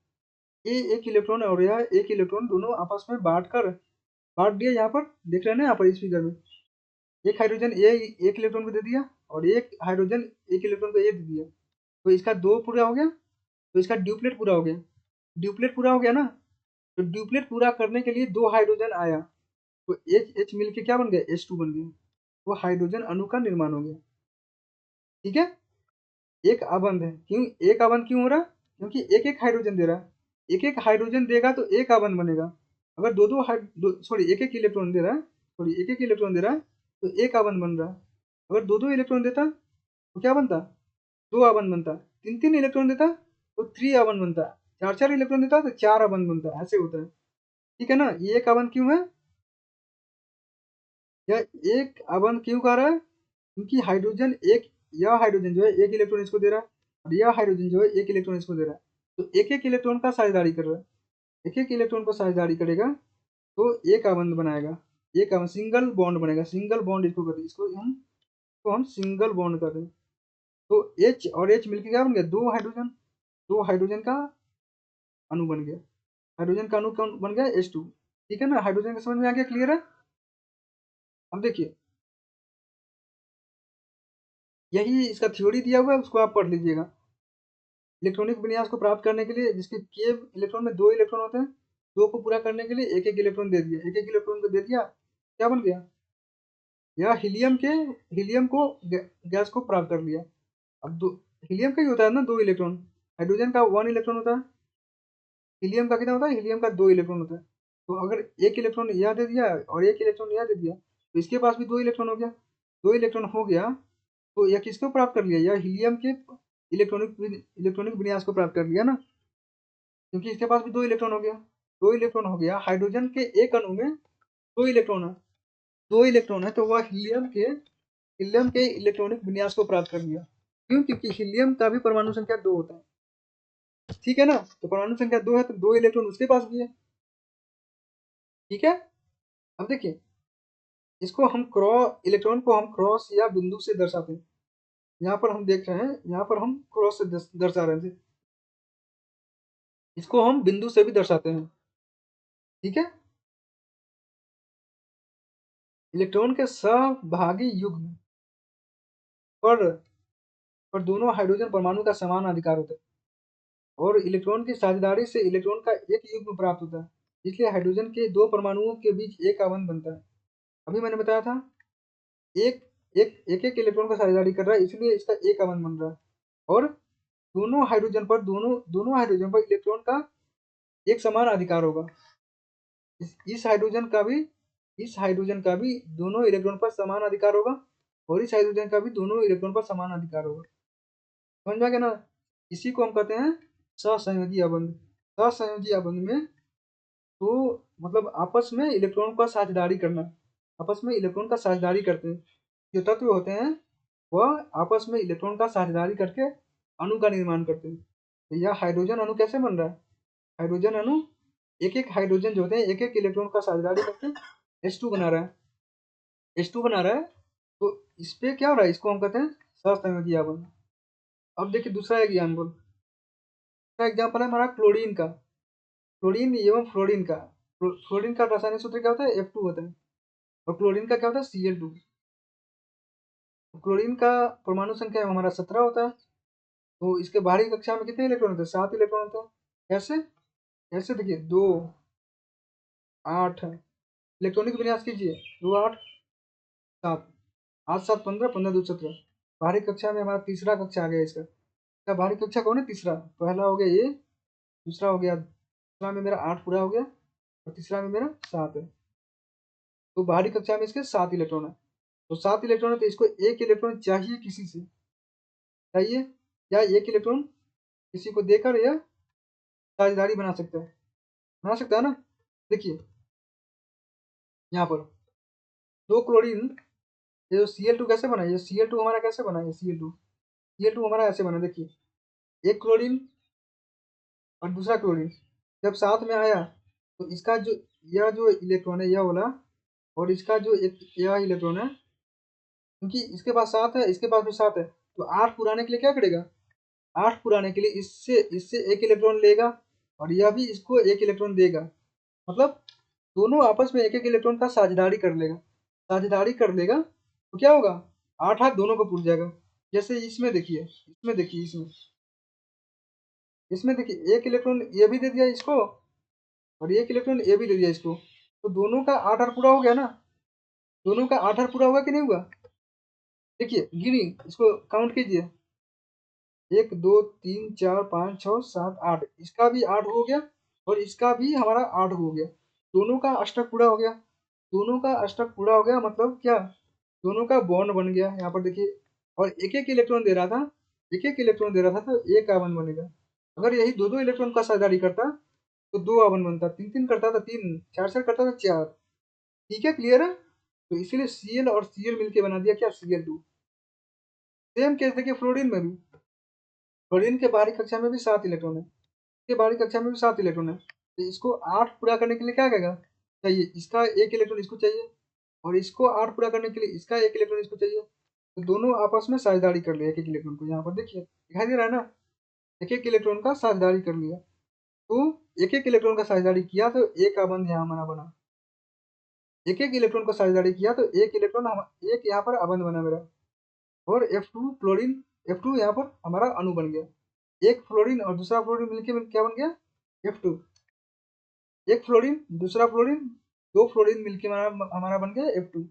S1: ये एक इलेक्ट्रॉन और यह एक इलेक्ट्रॉन दोनों आपस में बांट दिया। यहाँ पर देख रहे हैं ना, यहाँ पर इस फिगर में एक हाइड्रोजन ये एक इलेक्ट्रॉन को दे दिया और एक हाइड्रोजन एक इलेक्ट्रॉन को ये दे दिया, तो इसका दो पूरा हो गया, तो इसका ड्यूप्लेट पूरा हो गया। ड्यूप्लेट पूरा हो गया ना, तो ड्यूप्लेट पूरा करने के लिए दो हाइड्रोजन आया, तो एच एच मिल के क्या बन गया, H2 बन गया, वो हाइड्रोजन अणु का निर्माण हो गया। ठीक है, एक अबंध है। क्यों एक अबंध क्यों हो रहा, क्योंकि एक एक हाइड्रोजन दे रहा है, एक एक हाइड्रोजन देगा तो एक अबंध बनेगा। अगर सॉरी एक एक इलेक्ट्रॉन दे रहा है, एक एक इलेक्ट्रॉन दे रहा है तो एक अबंध बन रहा है। अगर दो दो इलेक्ट्रॉन देता तो क्या बनता, दो अबंध बनता। तीन तीन इलेक्ट्रॉन देता तो थ्री अबंध बनता। चार चार इलेक्ट्रॉन देता तो चार अबंध बनता। ऐसे होता है। ठीक है ना, ये एक अबंध क्यों है, या एक अबंध क्यों कह रहा है, क्योंकि हाइड्रोजन एक, यह हाइड्रोजन जो है एक इलेक्ट्रॉन इसको दे रहा है और यह हाइड्रोजन जो है एक इलेक्ट्रॉन इसको दे रहा है, तो एक एक इलेक्ट्रॉन का साझेदारी कर रहा है। एक एक इलेक्ट्रॉन को साझेदारी करेगा तो एक अबंध बनाएगा, एक अबंध सिंगल बॉन्ड बनेगा। सिंगल बॉन्ड इसको कहते हैं, इसको हम सिंगल बॉन्ड कहते हैं। तो H और H मिलकर क्या बन गया, दो हाइड्रोजन, दो हाइड्रोजन का अणु बन गया। हाइड्रोजन का अणु कौन बन गया, H2। ठीक है ना, हाइड्रोजन का समझ में आ गया, क्लियर है। अब देखिए यही इसका थ्योरी दिया हुआ है, उसको आप पढ़ लीजिएगा। इलेक्ट्रॉनिक विन्यास को प्राप्त करने के लिए, जिसके के इलेक्ट्रॉन में दो इलेक्ट्रॉन होते हैं, दो को पूरा करने के लिए एक एक इलेक्ट्रॉन दे दिया, एक एक इलेक्ट्रॉन को दे दिया, क्या बन गया, या हीलियम को गैस को प्राप्त कर लिया। अब दो हीलियम का ही होता है ना दो इलेक्ट्रॉन, हाइड्रोजन का वन इलेक्ट्रॉन होता है, हीलियम का कितना होता है, हीलियम का दो इलेक्ट्रॉन होता है। तो अगर एक इलेक्ट्रॉन यह दे दिया और एक इलेक्ट्रॉन यह दे दिया, तो इसके पास भी दो इलेक्ट्रॉन हो गया। दो इलेक्ट्रॉन हो गया तो यह किसको प्राप्त कर लिया, यह हीलियम के इलेक्ट्रॉनिक विन्यास को प्राप्त कर लिया ना, क्योंकि इसके पास भी दो इलेक्ट्रॉन हो गया। दो इलेक्ट्रॉन हो गया, हाइड्रोजन के एक अणु में दो इलेक्ट्रॉन है, दो इलेक्ट्रॉन है, तो वह हीलियम के इलेक्ट्रॉनिक विन्यास को प्राप्त कर लिया। क्यों, क्योंकि हीलियम का भी परमाणु संख्या दो होता है। ठीक है ना, तो परमाणु संख्या दो है तो दो इलेक्ट्रॉन उसके पास भी है। ठीक है, अब देखिए इसको हम इलेक्ट्रॉन को हम क्रॉस या बिंदु से दर्शाते हैं। यहाँ पर हम देख रहे हैं, यहाँ पर हम क्रॉस से दर्शा रहे थे, इसको हम बिंदु से भी दर्शाते हैं। ठीक है, इलेक्ट्रॉन के सहभागी युग्म पर दोनों हाइड्रोजन परमाणु का समान अधिकार होता है, और इलेक्ट्रॉन की साझेदारी से इलेक्ट्रॉन का एक युग्म प्राप्त होता है। इसलिए हाइड्रोजन के दो परमाणुओं के बीच एक आबंध बनता है। अभी मैंने बताया था एक एक इलेक्ट्रॉन का साझेदारी कर रहा है, इसलिए इसका एक आबंध बन रहा है। और दोनों हाइड्रोजन पर इलेक्ट्रॉन का एक समान अधिकार होगा। इस हाइड्रोजन का भी दोनों इलेक्ट्रॉन पर समान अधिकार होगा, और इस हाइड्रोजन का भी दोनों इलेक्ट्रॉन पर समान अधिकार होगा। समझ में आ गया ना, इसी को हम कहते हैं सहसंयोजी अबंध। सहसंयोजी अबंध में तो मतलब आपस में इलेक्ट्रॉन का साझेदारी करना, आपस में इलेक्ट्रॉन का साझेदारी करते हैं। जो तत्व होते हैं वह आपस में इलेक्ट्रॉन का साझेदारी करके अणु का निर्माण करते हैं। तो यह हाइड्रोजन अणु कैसे बन रहा है, हाइड्रोजन अणु एक एक हाइड्रोजन जो होते हैं एक एक इलेक्ट्रॉन का साझेदारी करके H2 बना रहा है, H2 बना रहा है। तो इस पे क्या हो रहा है, इसको हम कहते हैं सहसंयोजी अबंध। अब देखिए दूसरा एग्जाम्पल, दूसरा एग्जाम्पल है हमारा क्लोरीन का, क्लोरीन एवं फ्लोरीन का। फ्लोरीन का रासायनिक सूत्र क्या होता है, F2 होता है, और क्लोरीन का क्या होता है, Cl2। क्लोरीन का परमाणु संख्या हमारा 17 होता है, तो इसके बाहरी कक्षा में कितने इलेक्ट्रॉन होते हैं, 7 इलेक्ट्रॉन होते हैं। कैसे, कैसे देखिए 2 8 इलेक्ट्रॉनिक विन्यास कीजिए, 2 8 7, 8 7 15, 15 2 17। बाहरी कक्षा में हमारा तीसरा कक्षा आ गया इसका। इसका बाहरी कक्षा कौन है, तीसरा। पहला हो गया ये, दूसरा हो गया, दूसरा में मेरा 8 पूरा हो गया, और तीसरा में मेरा 7 है। तो बाहरी कक्षा में इसके 7 इलेक्ट्रॉन है, तो 7 इलेक्ट्रॉन है, तो इसको एक इलेक्ट्रॉन चाहिए किसी से, चाहिए, या एक इलेक्ट्रॉन किसी को देकर यह साझेदारी बना सकता है ना। देखिए यहाँ पर दो क्लोरीन, ये जो Cl2 कैसे बना, ये Cl2 हमारा कैसे बना, ये Cl2 हमारा ऐसे बना। देखिए एक क्लोरीन और दूसरा क्लोरीन जब साथ में आया, तो इसका जो यह जो इलेक्ट्रॉन है यह वाला, और इसका जो एक यह इलेक्ट्रॉन है, क्योंकि इसके पास 7 है, इसके पास भी 7 है, तो 8 पुराने के लिए क्या करेगा, 8 पुराने के लिए इससे इससे एक इलेक्ट्रॉन लेगा और यह भी इसको एक इलेक्ट्रॉन देगा। मतलब दोनों आपस में एक एक इलेक्ट्रॉन का साझेदारी कर लेगा। साझेदारी कर लेगा तो क्या होगा, 8 8 दोनों को पूछ जाएगा। जैसे इसमें देखिए, इसमें देखिए, इसमें देखिए, एक इलेक्ट्रॉन ये भी दे दिया इसको और एक इलेक्ट्रॉन ये भी दे दिया इसको, तो दोनों का 8 8 पूरा हो गया ना। दोनों का 8 8 पूरा हुआ कि नहीं हुआ। देखिए गिनी, इसको काउंट कीजिए, 1 2 3 4 5 6 7 8, इसका भी 8 हो गया और इसका भी हमारा 8 हो गया। दोनों का अष्टक पूरा हो गया। दोनों का अष्टक पूरा हो गया मतलब क्या, दोनों का बॉन्ड बन गया। यहाँ पर देखिए, और एक एक इलेक्ट्रॉन दे रहा था, एक एक इलेक्ट्रॉन दे रहा था, तो एक कार्बन बनेगा। अगर यही दो दो इलेक्ट्रॉन का साझेदारी करता तो 2 कार्बन बनता, 3 3 करता था 3, 4 4 करता था 4। ठीक है, क्लियर है। तो इसीलिए Cl और Cl मिलके बना दिया क्या, Cl2। सेम केस देखिए फ्लोरीन में भी। फ्लोरीन के बाहरी कक्षा में भी 7 इलेक्ट्रॉन है, इसके बाहरी कक्षा में भी 7 इलेक्ट्रॉन है, तो इसको 8 पूरा करने के लिए क्या करेगा, चाहिए इसका एक इलेक्ट्रॉन इसको चाहिए, और इसको 8 पूरा करने के लिए इसका एक इलेक्ट्रॉन इसको चाहिए। तो दोनों आपस में साझेदारी कर लिया एक एक इलेक्ट्रॉन को। यहाँ पर देखिए दिखाई दे रहा है ना, एक एक इलेक्ट्रॉन का साझेदारी कर लिया। तो एक एक इलेक्ट्रॉन का साझेदारी किया तो एक का बंध यहाँ हमारा बना। एक एक इलेक्ट्रॉन को साझेदारी किया तो एक इलेक्ट्रॉन एक यहाँ पर अबंध बना मेरा, और F2 फ्लोरीन, F2 यहाँ पर हमारा अणु बन गया। एक फ्लोरीन और दूसरा फ्लोरीन मिलके क्या बन गया, F2। एक फ्लोरीन दूसरा फ्लोरीन, दो फ्लोरीन मिलके हमारा हमारा बन गया F2।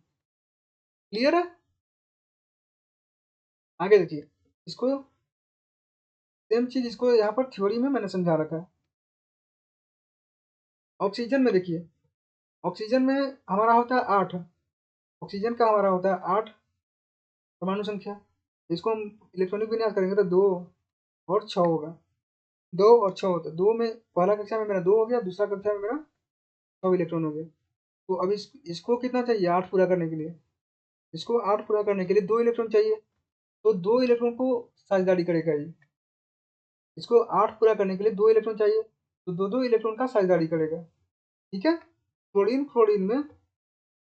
S1: क्लियर है। आगे देखिए, इसको सेम चीज इसको यहाँ पर थ्योरी में मैंने समझा रखा है। ऑक्सीजन में देखिए, ऑक्सीजन में हमारा होता है 8, ऑक्सीजन का हमारा होता है 8 परमाणु संख्या। इसको हम इलेक्ट्रॉनिक विन्यास करेंगे तो 2 और 6 होगा। 2 और 6 होता है, 2 में पहला कक्षा में मेरा 2 हो गया, दूसरा कक्षा में मेरा 6 इलेक्ट्रॉन हो गया। तो अब इसको कितना चाहिए 8 पूरा करने के लिए, इसको 8 पूरा करने के लिए 2 इलेक्ट्रॉन चाहिए, तो 2 इलेक्ट्रॉन को साझेदारी करेगा ये। इसको 8 पूरा करने के लिए 2 इलेक्ट्रॉन चाहिए, तो दो दो इलेक्ट्रॉन का साझेदारी करेगा। ठीक है। फ्लोरीन फ्लोरीन में,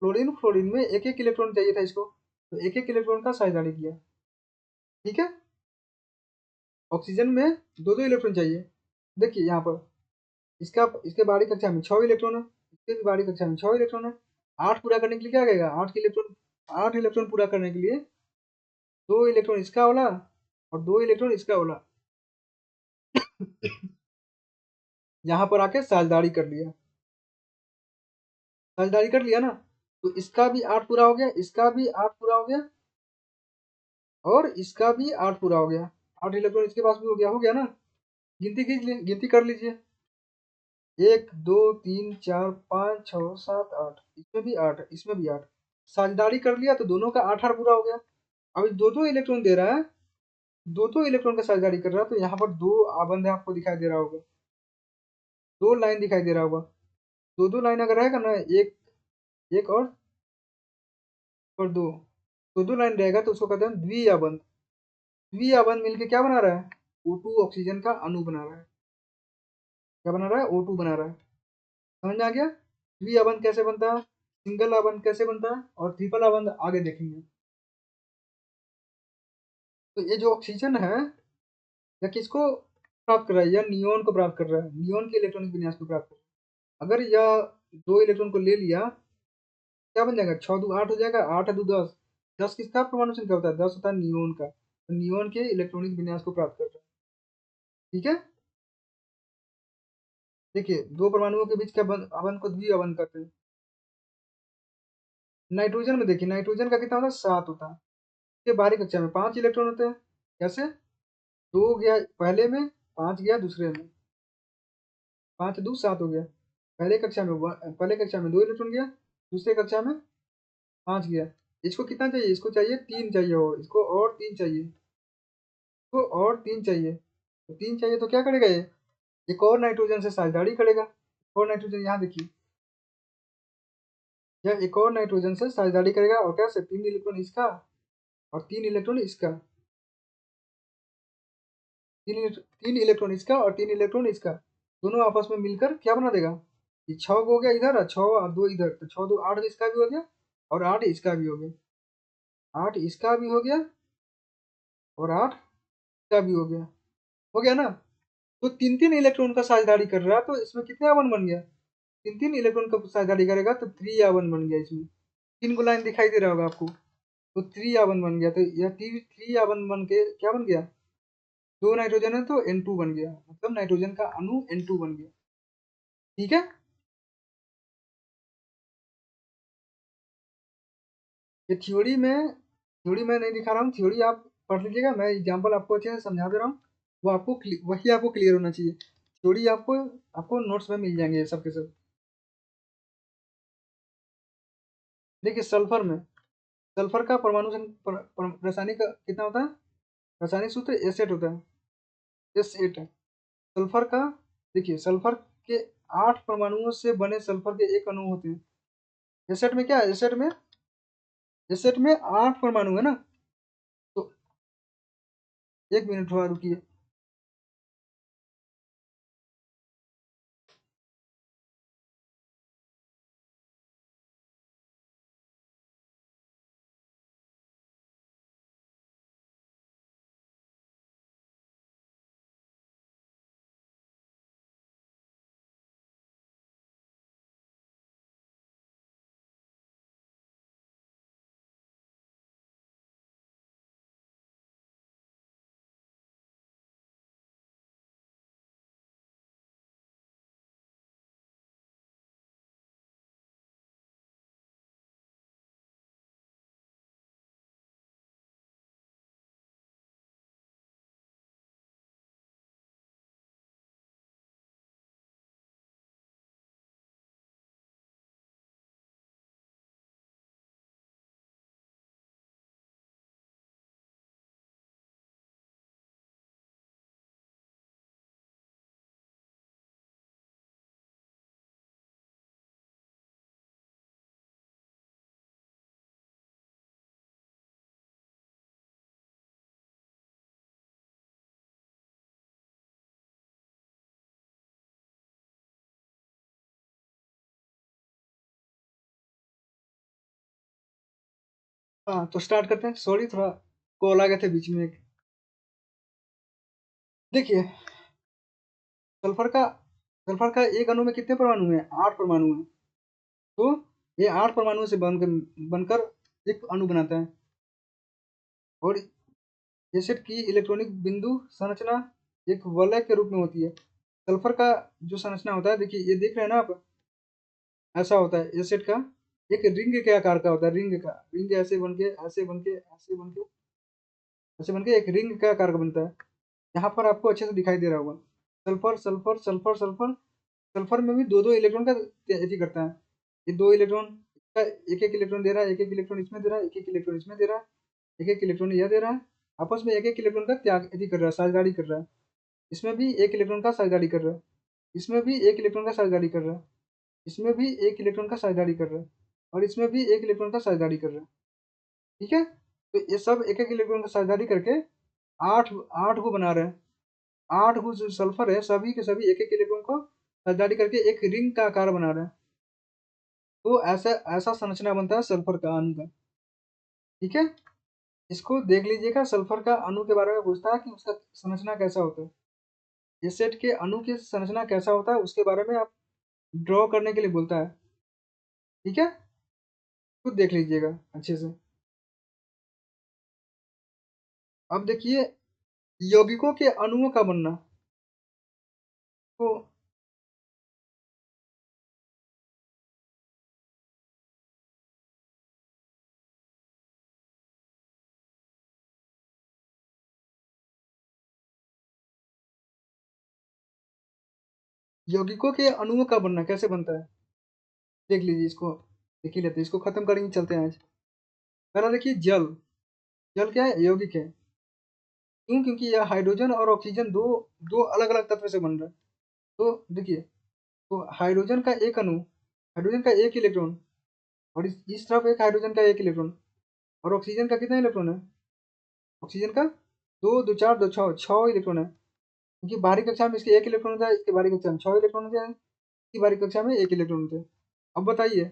S1: फ्लोरीन फ्लोरीन में एक एक इलेक्ट्रॉन चाहिए था इसको, तो एक एक इलेक्ट्रॉन का साझेदारी किया। ठीक है। ऑक्सीजन में दो दो इलेक्ट्रॉन चाहिए। देखिए यहाँ पर इसका, इसके बाहरी कक्षा में 6 इलेक्ट्रॉन है, इसके भी बाहरी कक्षा में 6 इलेक्ट्रॉन है। 8 पूरा करने के लिए क्या करेगा, 8 इलेक्ट्रॉन पूरा करने के लिए 2 इलेक्ट्रॉन इसका वाला और 2 इलेक्ट्रॉन इसका वाला यहाँ पर आके साझेदारी कर लिया। साझेदारी कर लिया ना, तो इसका भी 8 पूरा हो गया, इसका भी 8 पूरा हो गया, और इसका भी 8 पूरा हो गया। 8 इलेक्ट्रॉन इसके पास भी हो गया ना। गिनती कीजिए, गिनती कर लीजिए, 1 2 3 4 5 6 7 8, इसमें भी 8, इसमें भी 8। साझेदारी कर लिया तो दोनों का 8 8 पूरा हो गया। अब दो दो इलेक्ट्रॉन दे रहा है, दो दो इलेक्ट्रॉन का साझेदारी कर रहा है, तो यहाँ पर 2 आबंध आपको दिखाई दे रहा होगा, 2 लाइन दिखाई दे रहा होगा। दो दो लाइन अगर रहेगा ना, एक एक और दो, दो दो लाइन रहेगा तो उसको कहते हैं द्विआबंध। द्विआबंध मिलके क्या बना रहा है, O2 ऑक्सीजन का अणु बना रहा है। क्या बना रहा है, O2 बना रहा है। समझ में आ गया। द्विआबंध कैसे बनता है, सिंगल आबंध कैसे बनता है, और ट्रिपल आबंध आगे देखेंगे। तो ये जो ऑक्सीजन है, या किसको प्राप्त कर रहा है, या नियोन को प्राप्त कर रहा है, नियोन के इलेक्ट्रॉनिक विन्यास को प्राप्त कर रहा है। अगर यह 2 इलेक्ट्रॉन को ले लिया, क्या बन जाएगा, 6 2 8 हो जाएगा, 8 2 10। 10 किसका परमाणु संख्या होता है, 10 होता है नियोन का, तो नियोन के इलेक्ट्रॉनिक विन्यास को प्राप्त कर रहा है। ठीक है। देखिए दो परमाणुओं के बीच के अबंध को द्विआबंध कहते हैं। नाइट्रोजन में देखिए, नाइट्रोजन का कितना होता है, 7 होता है। इसके बाहरी कक्षा में 5 इलेक्ट्रॉन होते हैं। कैसे, 2 गया पहले में, 5 गया दूसरे में, 5 2 7 हो गया। पहले कक्षा में 2 इलेक्ट्रॉन गया, दूसरे कक्षा में 5 गया। इसको कितना चाहिए, इसको चाहिए 3 चाहिए, और इसको और 3 चाहिए, इसको और 3 चाहिए। तो 3 चाहिए तो क्या करेगा ये, एक और नाइट्रोजन से साझेदारी करेगा। एक और नाइट्रोजन यहाँ देखिए, यह एक और नाइट्रोजन से साझेदारी करेगा, और कैसे, 3 इलेक्ट्रॉन इसका और 3 इलेक्ट्रॉन इसका, 3 इलेक्ट्रॉन इसका और 3 इलेक्ट्रॉन इसका, दोनों आपस में मिलकर क्या बना देगा, ये 6 हो गया इधर, 6 और 2 इधर, तो 6 2 8 इसका भी हो गया और 8 इसका भी हो गया, 8 इसका भी हो गया और 8 इसका भी हो गया ना। तो तीन तीन इलेक्ट्रॉन का साझेदारी कर रहा है, तो इसमें कितने आवन बन गया, तीन तीन इलेक्ट्रॉन का साझेदारी करेगा तो 3 आवन बन गया। इसमें 3 को लाइन दिखाई दे रहा होगा आपको, तो 3 आवन बन गया। तो यह 3 आवन बन के क्या बन गया, 2 नाइट्रोजन है तो N2 बन गया, मतलब नाइट्रोजन का अणु N2 बन गया। ठीक है, ये थ्योरी में नहीं दिखा रहा हूँ, थ्योरी आप पढ़ लीजिएगा, मैं एग्जाम्पल आपको अच्छे से समझा दे रहा हूँ, वो आपको वही आपको क्लियर होना चाहिए। थ्योरी आपको आपको नोट्स में मिल जाएंगे सब के सब। देखिए सल्फर का परमाणु रासायनिक कितना होता है, रासायनिक सूत्र एसेट होता है, एस8 है सल्फर का। देखिए सल्फर के 8 परमाणुओं से बने सल्फर के एक अणु होते हैं। एसेट में क्या है, एसेट में 8 परमाणु है ना। तो एक मिनट थोड़ा रुकिए। हाँ तो स्टार्ट करते हैं, सॉरी थोड़ा कॉल आ गए थे बीच में एक। देखिए सल्फर का सल्फर का एक अणु में कितने परमाणु हैं, 8 परमाणु हैं। तो ये 8 परमाणुओं से बनकर एक अणु बनाता है। और एसिड की इलेक्ट्रॉनिक बिंदु संरचना एक वलय के रूप में होती है। सल्फर का जो संरचना होता है, देखिए ये देख रहे हैं ना आप, ऐसा होता है एसिड का, एक रिंग के आकार का होता है, रिंग ऐसे बन के ऐसे बन के ऐसे बन के ऐसे बन के एक रिंग का आकार का बनता है। यहाँ पर आपको अच्छे से दिखाई दे रहा होगा, sulphur sulphur sulphur sulphur, sulphur में भी दो दो इलेक्ट्रॉन का एथी करता है। ये 2 इलेक्ट्रॉन का एक एक इलेक्ट्रॉन दे रहा है, एक एक इलेक्ट्रॉन इसमें दे रहा है, एक एक इलेक्ट्रॉन इसमें दे रहा है, एक एक इलेक्ट्रॉन यह दे रहा है। आपस में एक एक इलेक्ट्रॉन का त्याग एथी कर रहा है, साझेदारी कर रहा है। इसमें भी एक इलेक्ट्रॉन का साझेदारी कर रहा है, इसमें भी एक इलेक्ट्रॉन का साझेदारी कर रहा है, इसमें भी एक इलेक्ट्रॉन का साझेदारी कर रहा है, और इसमें भी एक इलेक्ट्रॉन का साझेदारी कर रहा है। ठीक है, तो ये सब एक एक इलेक्ट्रॉन का साझेदारी करके आठ आठ को बना रहे हैं। 8 गो जो सल्फर है सभी के सभी एक एक इलेक्ट्रॉन को साझेदारी करके एक रिंग का आकार बना रहे हैं। तो ऐसा ऐसा संरचना बनता है सल्फर का अणु का। ठीक है, इसको देख लीजिएगा, सल्फर का अणु के बारे में पूछता है कि उसका संरचना कैसा होता है, एसिड के अणु की संरचना कैसा होता है उसके बारे में आप ड्रॉ करने के लिए बोलता है। ठीक है, खुद देख लीजिएगा अच्छे से। अब देखिए यौगिकों के अणुओं का बनना। तो यौगिकों के अणुओं का बनना कैसे बनता है, देख लीजिए इसको, देख ही लेते हैं, इसको खत्म करेंगे, चलते हैं आज। पहला देखिए जल क्या है, यौगिक है। क्यों, क्योंकि यह हाइड्रोजन और ऑक्सीजन दो दो अलग अलग तत्व से बन रहा है। तो देखिए, तो हाइड्रोजन का एक इलेक्ट्रॉन, और इस तरफ एक हाइड्रोजन का एक इलेक्ट्रॉन, और ऑक्सीजन का कितना इलेक्ट्रॉन है, ऑक्सीजन का दो दो चार दो छः, 6 इलेक्ट्रॉन है। क्योंकि बाहरी कक्षा में इसके एक इलेक्ट्रॉन होता है, इसके बाहरी कक्षा में 6 इलेक्ट्रॉन होता है। पिछली बारी कक्षा में 1 इलेक्ट्रॉन थे। अब बताइए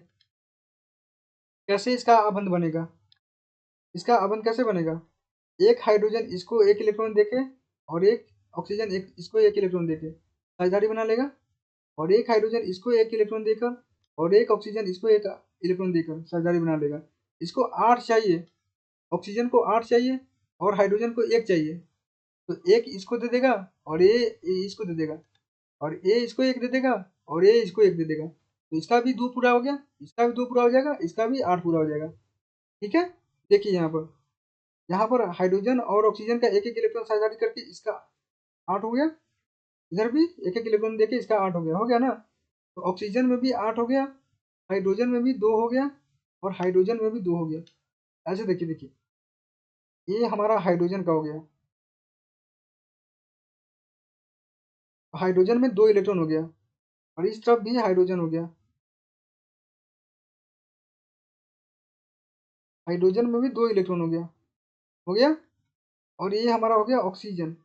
S1: कैसे इसका अबंध बनेगा? इसका अबंध कैसे बनेगा? एक हाइड्रोजन इसको 1 इलेक्ट्रॉन देके और एक ऑक्सीजन इसको 1 इलेक्ट्रॉन देके साझेदारी बना लेगा, और एक हाइड्रोजन इसको 1 इलेक्ट्रॉन देकर और एक ऑक्सीजन इसको 1 इलेक्ट्रॉन देकर साझेदारी बना लेगा। इसको 8 चाहिए, ऑक्सीजन को 8 चाहिए और हाइड्रोजन को 1 चाहिए, तो एक इसको दे देगा और ये इसको दे देगा, और ए इसको 1 दे देगा और ए इसको 1 दे देगा, तो इसका भी 2 पूरा हो गया, इसका भी 2 पूरा हो जाएगा, इसका भी 8 पूरा हो जाएगा। ठीक है, देखिए यहाँ पर हाइड्रोजन और ऑक्सीजन का एक एक इलेक्ट्रॉन साझेदारी करके इसका 8 हो गया, इधर भी एक एक इलेक्ट्रॉन देके इसका 8 हो गया ना। तो ऑक्सीजन में भी 8 हो गया, हाइड्रोजन में भी 2 हो गया और हाइड्रोजन में भी 2 हो गया। ऐसे देखिए ये हमारा हाइड्रोजन का हो गया, हाइड्रोजन में 2 इलेक्ट्रॉन हो गया, और इस तरफ भी हाइड्रोजन हो गया, हाइड्रोजन में भी 2 इलेक्ट्रॉन हो गया। और ये हमारा हो गया ऑक्सीजन,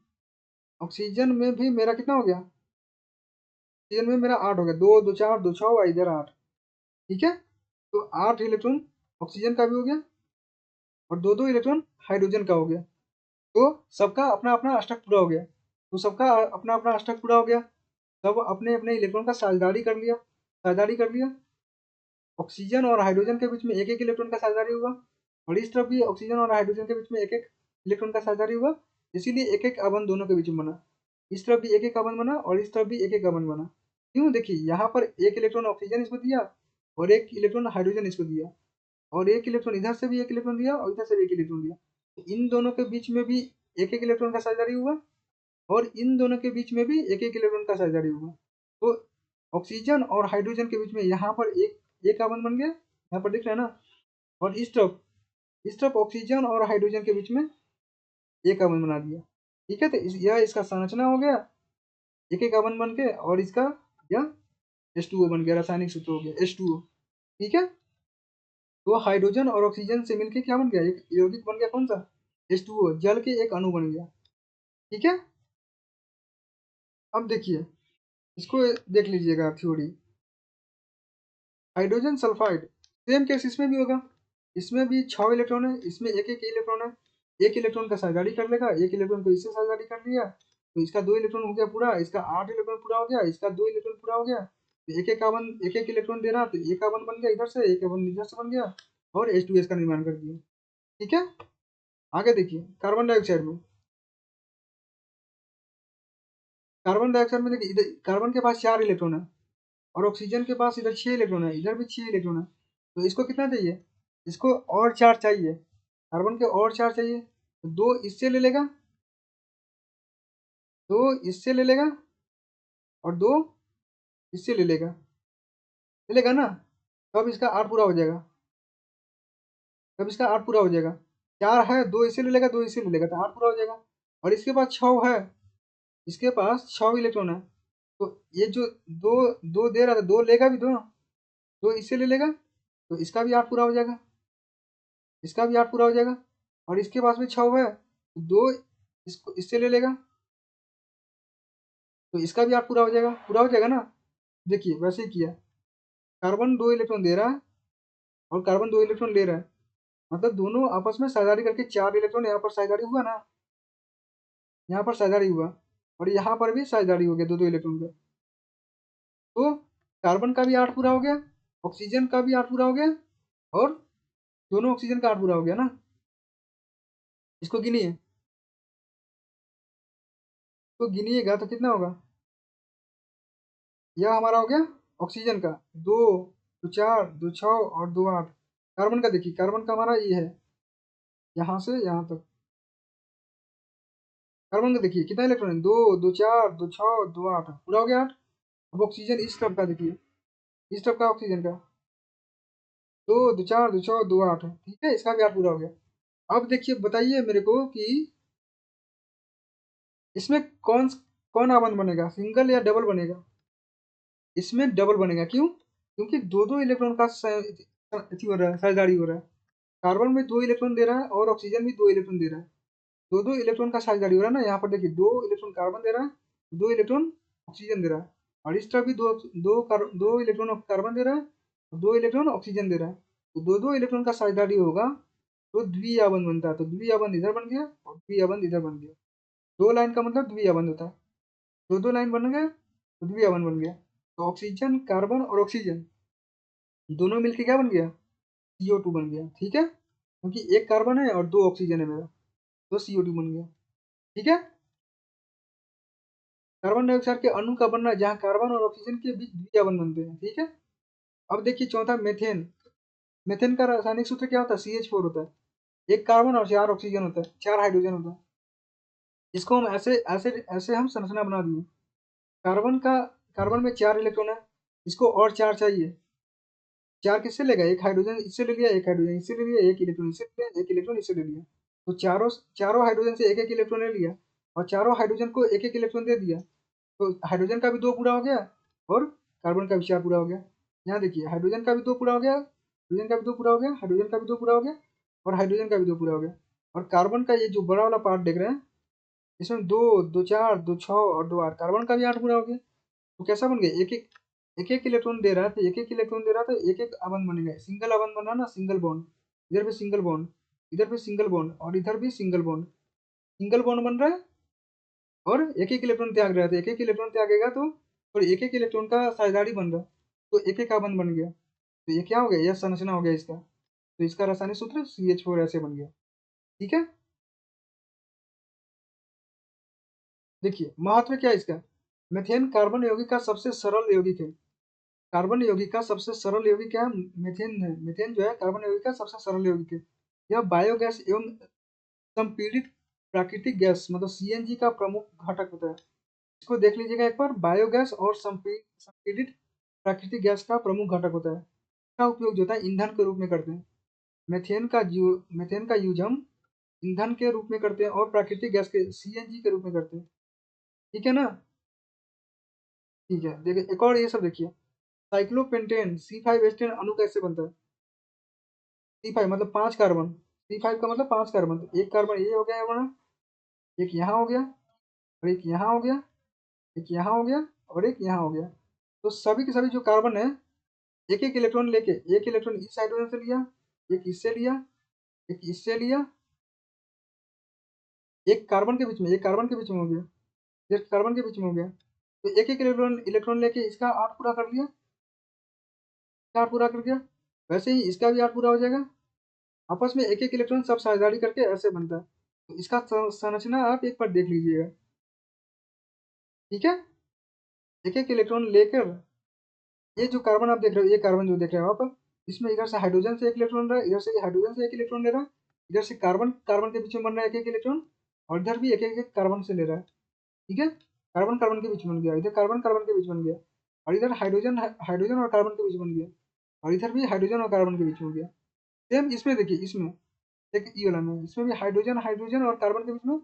S1: ऑक्सीजन में भी मेरा कितना हो गया? ऑक्सीजन में मेरा 8 हो गया, 2 2 4 2 6 इधर 8। ठीक है, तो 8 इलेक्ट्रॉन ऑक्सीजन का भी हो गया और 2 इलेक्ट्रॉन हाइड्रोजन का हो गया। तो सबका अपना अपना अष्टक पूरा हो गया, तो सबका अपना अपना अष्टक पूरा हो गया, सब अपने अपने इलेक्ट्रॉन का साझेदारी कर लिया। ऑक्सीजन और हाइड्रोजन के बीच में एक एक इलेक्ट्रॉन का साझेदारी हुआ, और इस तरफ भी ऑक्सीजन और हाइड्रोजन के बीच में एक एक इलेक्ट्रॉन का साझेदारी हुआ, इसीलिए एक एक अबंध दोनों के बीच में बना। इस तरफ भी एक एक अबंध बना और इस तरफ भी एक एक अबंध बना। क्यों? देखिए यहाँ पर एक इलेक्ट्रॉन ऑक्सीजन इसको दिया और एक इलेक्ट्रॉन हाइड्रोजन इसको दिया, और एक इलेक्ट्रॉन इधर से भी एक इलेक्ट्रॉन दिया और इधर से भी एक इलेक्ट्रॉन दिया, तो इन दोनों के बीच में भी एक एक इलेक्ट्रॉन का साझेदारी हुआ और इन दोनों के बीच में भी एक एक इलेक्ट्रॉन का साझेदारी हुआ। तो ऑक्सीजन और हाइड्रोजन के बीच में यहाँ पर एक कार्बन बन गया, यहाँ पर दिख रहा है ना, और इस तरफ ऑक्सीजन और हाइड्रोजन के बीच में एक कार्बन बना दिया। ठीक है, तो यह इसका संरचना हो गया एक एक कार्बन बन के, और इसका यह H2O बन गया, रासायनिक सूत्र हो गया H2O। ठीक है, तो हाइड्रोजन और ऑक्सीजन से मिलके क्या बन गया? एक यौगिक बन गया, कौन सा? H2O, जल के एक अणु बन गया। ठीक है, अब देखिए इसको देख लीजिएगा theory. Hydrogen sulphide same case इसमें भी होगा, इसमें भी 6 इलेक्ट्रॉन है, इसमें एक एक इलेक्ट्रॉन है, एक इलेक्ट्रॉन का साझेदारी कर लेगा, एक इलेक्ट्रॉन को इससे साझेदारी कर लिया, तो इसका 2 इलेक्ट्रॉन हो गया पूरा, इसका 8 इलेक्ट्रॉन पूरा हो गया, इसका 2 इलेक्ट्रॉन पूरा हो गया, तो एक एक इलेक्ट्रॉन दे रहा, तो एक कार्बन बन गया इधर से, एक कार्बन इधर से बन गया और H2S का निर्माण कर दिया। ठीक है, आगे देखिए कार्बन डाइऑक्साइड में, कार्बन डाइऑक्साइड में देखिए इधर कार्बन के पास 4 इलेक्ट्रॉन है और ऑक्सीजन के पास इधर 6 इलेक्ट्रॉन है, इधर भी 6 इलेक्ट्रॉन है, तो इसको कितना चाहिए? इसको और 4 चाहिए, कार्बन के और 4 चाहिए, तो 2 इससे ले लेगा, 2 इससे ले लेगा और 2 इससे ले लेगा ना, तब इसका 8 पूरा हो जाएगा, तब इसका 8 पूरा हो जाएगा। 4 है, 2 इससे ले लेगा, 2 इससे ले लेगा, तो 8 पूरा हो जाएगा। और इसके पास 6 है, इसके पास 6 इलेक्ट्रॉन है, तो ये जो दो दो दे रहा था, 2 लेगा भी, 2 इससे ले लेगा, तो इसका भी 8 पूरा हो जाएगा, इसका भी 8 पूरा हो जाएगा। और इसके पास भी 6 है, तो 2 इसको इससे ले लेगा, तो इसका भी 8 पूरा हो जाएगा ना। देखिए वैसे ही किया, कार्बन 2 इलेक्ट्रॉन दे रहा है और कार्बन 2 इलेक्ट्रॉन ले रहा है, मतलब दोनों आपस में साझेदारी करके 4 इलेक्ट्रॉन यहाँ पर साझेदारी हुआ ना, यहाँ पर साझेदारी हुआ और यहाँ पर भी साझेदारी हो गया 2 इलेक्ट्रॉन का, तो कार्बन का भी 8 पूरा हो गया, ऑक्सीजन का भी 8 पूरा हो गया और दोनों ऑक्सीजन का 8 पूरा हो गया ना। इसको गिनिए, तो गिनिएगा तो कितना होगा? यह हमारा हो गया ऑक्सीजन का 2 2 4 2 6 और 2 8। कार्बन का देखिए, कार्बन का हमारा ये है यहाँ से यहाँ तक, कार्बन का देखिए कितना इलेक्ट्रॉन है, 2 2 4 2 6 2 8, पूरा हो गया 8। अब ऑक्सीजन इस तरफ का देखिए, इस तरफ का ऑक्सीजन का 2 2 4 2 6 2 8 है, ठीक है, इसका भी 8 पूरा हो गया। अब देखिए बताइए मेरे को कि इसमें कौन कौन आबंध बनेगा, सिंगल या डबल बनेगा? इसमें डबल बनेगा, क्यों? क्योंकि 2 इलेक्ट्रॉन का अथी हो रहा है, साझेदारी हो रहा है, कार्बन में 2 इलेक्ट्रॉन दे रहा है और ऑक्सीजन भी 2 इलेक्ट्रॉन दे रहा है, 2 इलेक्ट्रॉन का साझेदारी हो रहा है ना। यहाँ पर देखिए 2 इलेक्ट्रॉन कार्बन दे रहा है, 2 इलेक्ट्रॉन ऑक्सीजन दे रहा है, और इस तरफ भी दो इलेक्ट्रॉन कार्बन दे रहा है, और 2 इलेक्ट्रॉन ऑक्सीजन दे रहा है। तो दो दो इलेक्ट्रॉन का साझेदारी होगा तो द्विआबंध बनता है। तो द्विआबंध इधर बन गया और द्विआबंध इधर बन गया। 2 लाइन का मतलब द्विआबंध होता है। दो दो लाइन बन गया तो द्विआबंध बन गया। तो ऑक्सीजन, कार्बन और ऑक्सीजन दोनों मिलके क्या बन गया? CO2 बन गया। ठीक है, क्योंकि एक कार्बन है और 2 ऑक्सीजन है मेरा, तो CO2 बन गया। ठीक है, कार्बन डाइऑक्साइड के अणु का बनना जहाँ कार्बन और ऑक्सीजन के बीच द्विआबंध बनते हैं। ठीक है, अब देखिए चौथा मेथेन। मेथेन का रासायनिक सूत्र क्या होता है? CH4 होता है। एक कार्बन और 4 ऑक्सीजन होता है, 4 हाइड्रोजन होता है। इसको हम ऐसे ऐसे ऐसे हम संरचना बना दिए। कार्बन में 4 इलेक्ट्रॉन है, इसको और 4 चाहिए। 4 किससे लेगा? एक हाइड्रोजन इससे ले लिया, एक हाइड्रोजन इससे ले लिया, एक इलेक्ट्रॉन इससे ले लिया, एक इलेक्ट्रॉन इससे ले लिया। तो चारों चारों हाइड्रोजन से एक एक इलेक्ट्रॉन ले लिया, और चारों हाइड्रोजन को एक एक इलेक्ट्रॉन दे दिया। तो हाइड्रोजन का भी 2 पूरा हो गया और कार्बन का भी 4 पूरा हो गया। यहाँ देखिए हाइड्रोजन का भी 2 पूरा हो गया, हाइड्रोजन का भी 2 पूरा हो गया, हाइड्रोजन का भी 2 पूरा हो गया, और हाइड्रोजन का भी 2 पूरा हो गया। और कार्बन का ये जो बड़ा वाला पार्ट देख रहे हैं, इसमें 2 2 4 2 6 और 2 8, कार्बन का भी 8 पूरा हो गया। तो कैसा बन गया? एक एक इलेक्ट्रॉन दे रहा है, तो एक एक इलेक्ट्रॉन दे रहा है, तो एक एक अबंध बनेगा। सिंगल अबंध बना ना, सिंगल बॉन्ड। इधर भी सिंगल बॉन्ड, इधर भी सिंगल बॉन्ड, और इधर भी सिंगल बॉन्ड। सिंगल बॉन्ड बन रहा है और एक एक इलेक्ट्रॉन त्याग रहा है। तो एक एक इलेक्ट्रॉन त्यागेगा तो और एक एक इलेक्ट्रॉन का साझेदारी बन रहा है, तो एक एक अबंध बन गया। तो ये क्या हो गया? यह संरचना हो गया इसका। तो इसका रासायनिक सूत्र CH4 ऐसे बन गया। ठीक है, देखिए महत्व क्या है इसका। मेथेन कार्बन यौगिक का सबसे सरल यौगिक है। कार्बन यौगिक का सबसे सरल यौगिक क्या है? मेथेन है। मेथेन जो है कार्बन यौगिक का सबसे सरल यौगिक है। यह बायोगैस एवं संपीड़ित प्राकृतिक गैस मतलब CNG का प्रमुख घटक होता है। इसको देख लीजिएगा एक बार। बायोगैस और संपीड़ित प्राकृतिक गैस का प्रमुख घटक होता है। इसका उपयोग जो होता है ईंधन के रूप में करते हैं। मेथेन का यूज हम ईंधन के रूप में करते हैं और प्राकृतिक गैस के CNG के रूप में करते हैं। ठीक है ना? ठीक है, देखिए एक और ये सब देखिए। साइक्लोपेंटेन C5 एस्टेन अणु कैसे बनता है? C5 मतलब 5 कार्बन। C5 का मतलब 5 कार्बन। तो एक कार्बन ये हो गया हमारा, एक यहाँ हो गया, और एक यहाँ हो गया, एक यहाँ हो गया, और एक यहाँ हो गया। तो सभी के सभी जो कार्बन है एक एक इलेक्ट्रॉन लेके, एक इलेक्ट्रॉन इस हाइड्रोजन से लिया, एक इससे लिया, एक इससे लिया, एक कार्बन के बीच में, एक कार्बन के बीच में हो गया, एक कार्बन के बीच में हो गया। तो एक एक इलेक्ट्रॉन इलेक्ट्रॉन लेके इसका 8 पूरा कर लिया, इसका 8 पूरा कर दिया। वैसे ही इसका भी 8 पूरा हो जाएगा। आपस में एक एक इलेक्ट्रॉन सब साझेदारी करके ऐसे बनता है। तो इसका संरचना आप एक बार देख लीजिएगा। ठीक है, एक एक इलेक्ट्रॉन लेकर ये जो कार्बन आप देख रहे हो, ये कार्बन जो देख रहे हो आप, इसमें इधर से हाइड्रोजन से एक इलेक्ट्रॉन रहा है, इधर से हाइड्रोजन से एक इलेक्ट्रॉन ले रहा है, इधर से कार्बन कार्बन के बीच में बन रहा है एक एक इलेक्ट्रॉन, और इधर भी एक एक कार्बन से ले रहा है। ठीक है, कार्बन कार्बन के बीच में बन गया, इधर कार्बन कार्बन के बीच बन गया, और इधर हाइड्रोजन हाइड्रोजन और कार्बन के बीच बन गया, और इधर भी हाइड्रोजन और कार्बन के बीच में हो गया। सेम इसमें देखिए, इसमें एक ई वाला में, इसमें भी हाइड्रोजन हाइड्रोजन और कार्बन के बीच में,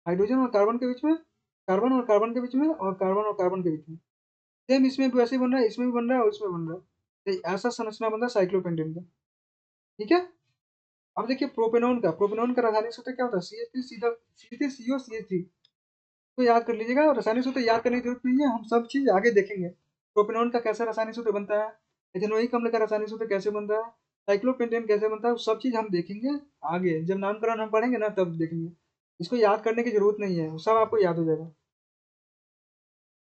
S1: हाइड्रोजन और कार्बन के बीच में, कार्बन और कार्बन के बीच में, और कार्बन और कार्बन के बीच में। सेम इसमें भी वैसे ही बन रहा है, इसमें भी बन रहा है और इसमें बन रहा है। तो ऐसा संरचना बनता है साइक्लोपेंटेन का। ठीक है, अब देखिए प्रोपेनॉन का रासायनिक सूत्र क्या होता है? CH3 सीधा CH3CO CH3। तो याद कर लीजिएगा, और रासायनिक सूत्र याद करने की जरूरत नहीं है, हम सब चीज आगे देखेंगे। प्रोपेनॉन का कैसा रासायनिक सूत्र बनता है, एथेनोइक अम्ल का रासायनिक सूत्र कैसे बनता है, साइक्लोपेंटेन कैसे बनता है, वो सब चीज हम देखेंगे आगे। जब नामकरण हम पढ़ेंगे ना तब देखेंगे। इसको याद करने की जरूरत नहीं है, सब आपको याद हो जाएगा।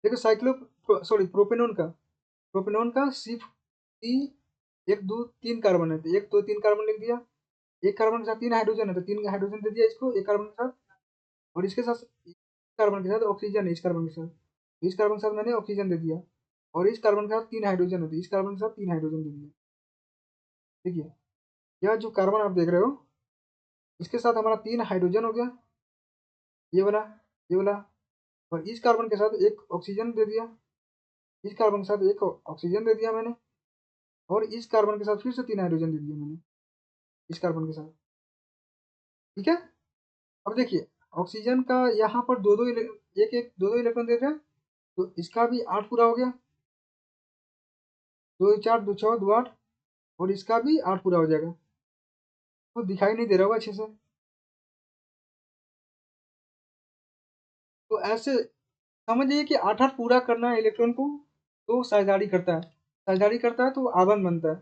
S1: देखो प्रोपेनॉन का सिर्फ एक दो तीन कार्बन है, तो एक दो तीन कार्बन लिख दिया। एक कार्बन के साथ 3 हाइड्रोजन है, तो 3 हाइड्रोजन दे दिया इसको एक कार्बन के साथ, और इसके साथ कार्बन के साथ ऑक्सीजन है, इस कार्बन के साथ, इस कार्बन के साथ मैंने ऑक्सीजन दे दिया, और इस कार्बन के साथ 3 हाइड्रोजन है, तो इस कार्बन के साथ 3 हाइड्रोजन दे दिया। देखिए यह जो कार्बन आप देख रहे हो, इसके साथ हमारा 3 हाइड्रोजन हो गया, ये वाला, ये वाला, और इस कार्बन के साथ एक ऑक्सीजन दे दिया, इस कार्बन के साथ एक ऑक्सीजन दे दिया मैंने, और इस कार्बन के साथ फिर से 3 हाइड्रोजन दे दिया मैंने, इस कार्बन के साथ। ठीक है, अब देखिए ऑक्सीजन का यहाँ पर एक एक दो दो इलेक्ट्रॉन दे रहे हैं, तो इसका भी 8 पूरा हो गया, 2 4 2 6 2 8, और इसका भी 8 पूरा हो जाएगा। तो दिखाई नहीं दे रहा होगा अच्छे से। तो ऐसे समझिए कि 8 पूरा करना है इलेक्ट्रॉन को, तो साझेदारी करता है, साझेदारी करता है तो आवन बनता है।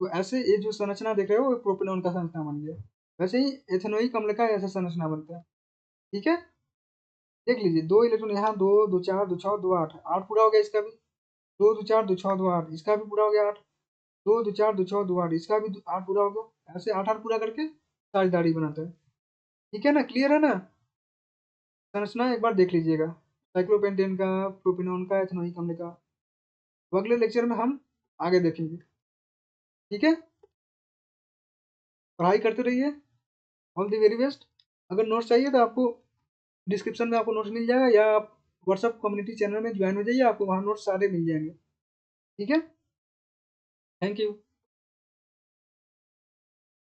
S1: तो ऐसे ये जो संरचना देख रहे हो, ये प्रोपेनॉन का संरचना बन गया। वैसे ही एथेनोइक अम्ल का ऐसा संरचना बनता है। ठीक है, देख लीजिए, 2 इलेक्ट्रॉन यहाँ, 2 2 4 2 6 2 8, 8 पूरा हो गया इसका भी, 2 2 4 2 6 2 8, इसका भी पूरा हो गया 8, 2 2 4 2 6 2 8, इसका भी 8 पूरा हो गया। ऐसे 8 पूरा करके साझेदारी बनाता है। ठीक है ना, क्लियर है ना? संरचना एक बार देख लीजिएगा, साइक्लोपेंटेन का, प्रोपेनॉन का, एथेनोइक अम्ल का। तो अगले लेक्चर में हम आगे देखेंगे। ठीक है, पढ़ाई करते रहिए। All the very best. अगर नोट्स चाहिए तो आपको डिस्क्रिप्शन में आपको नोट्स मिल जाएगा, या आप व्हाट्सअप कम्युनिटी चैनल में ज्वाइन हो जाइए, आपको वहाँ नोट्स सारे मिल जाएंगे। ठीक है, थैंक यू।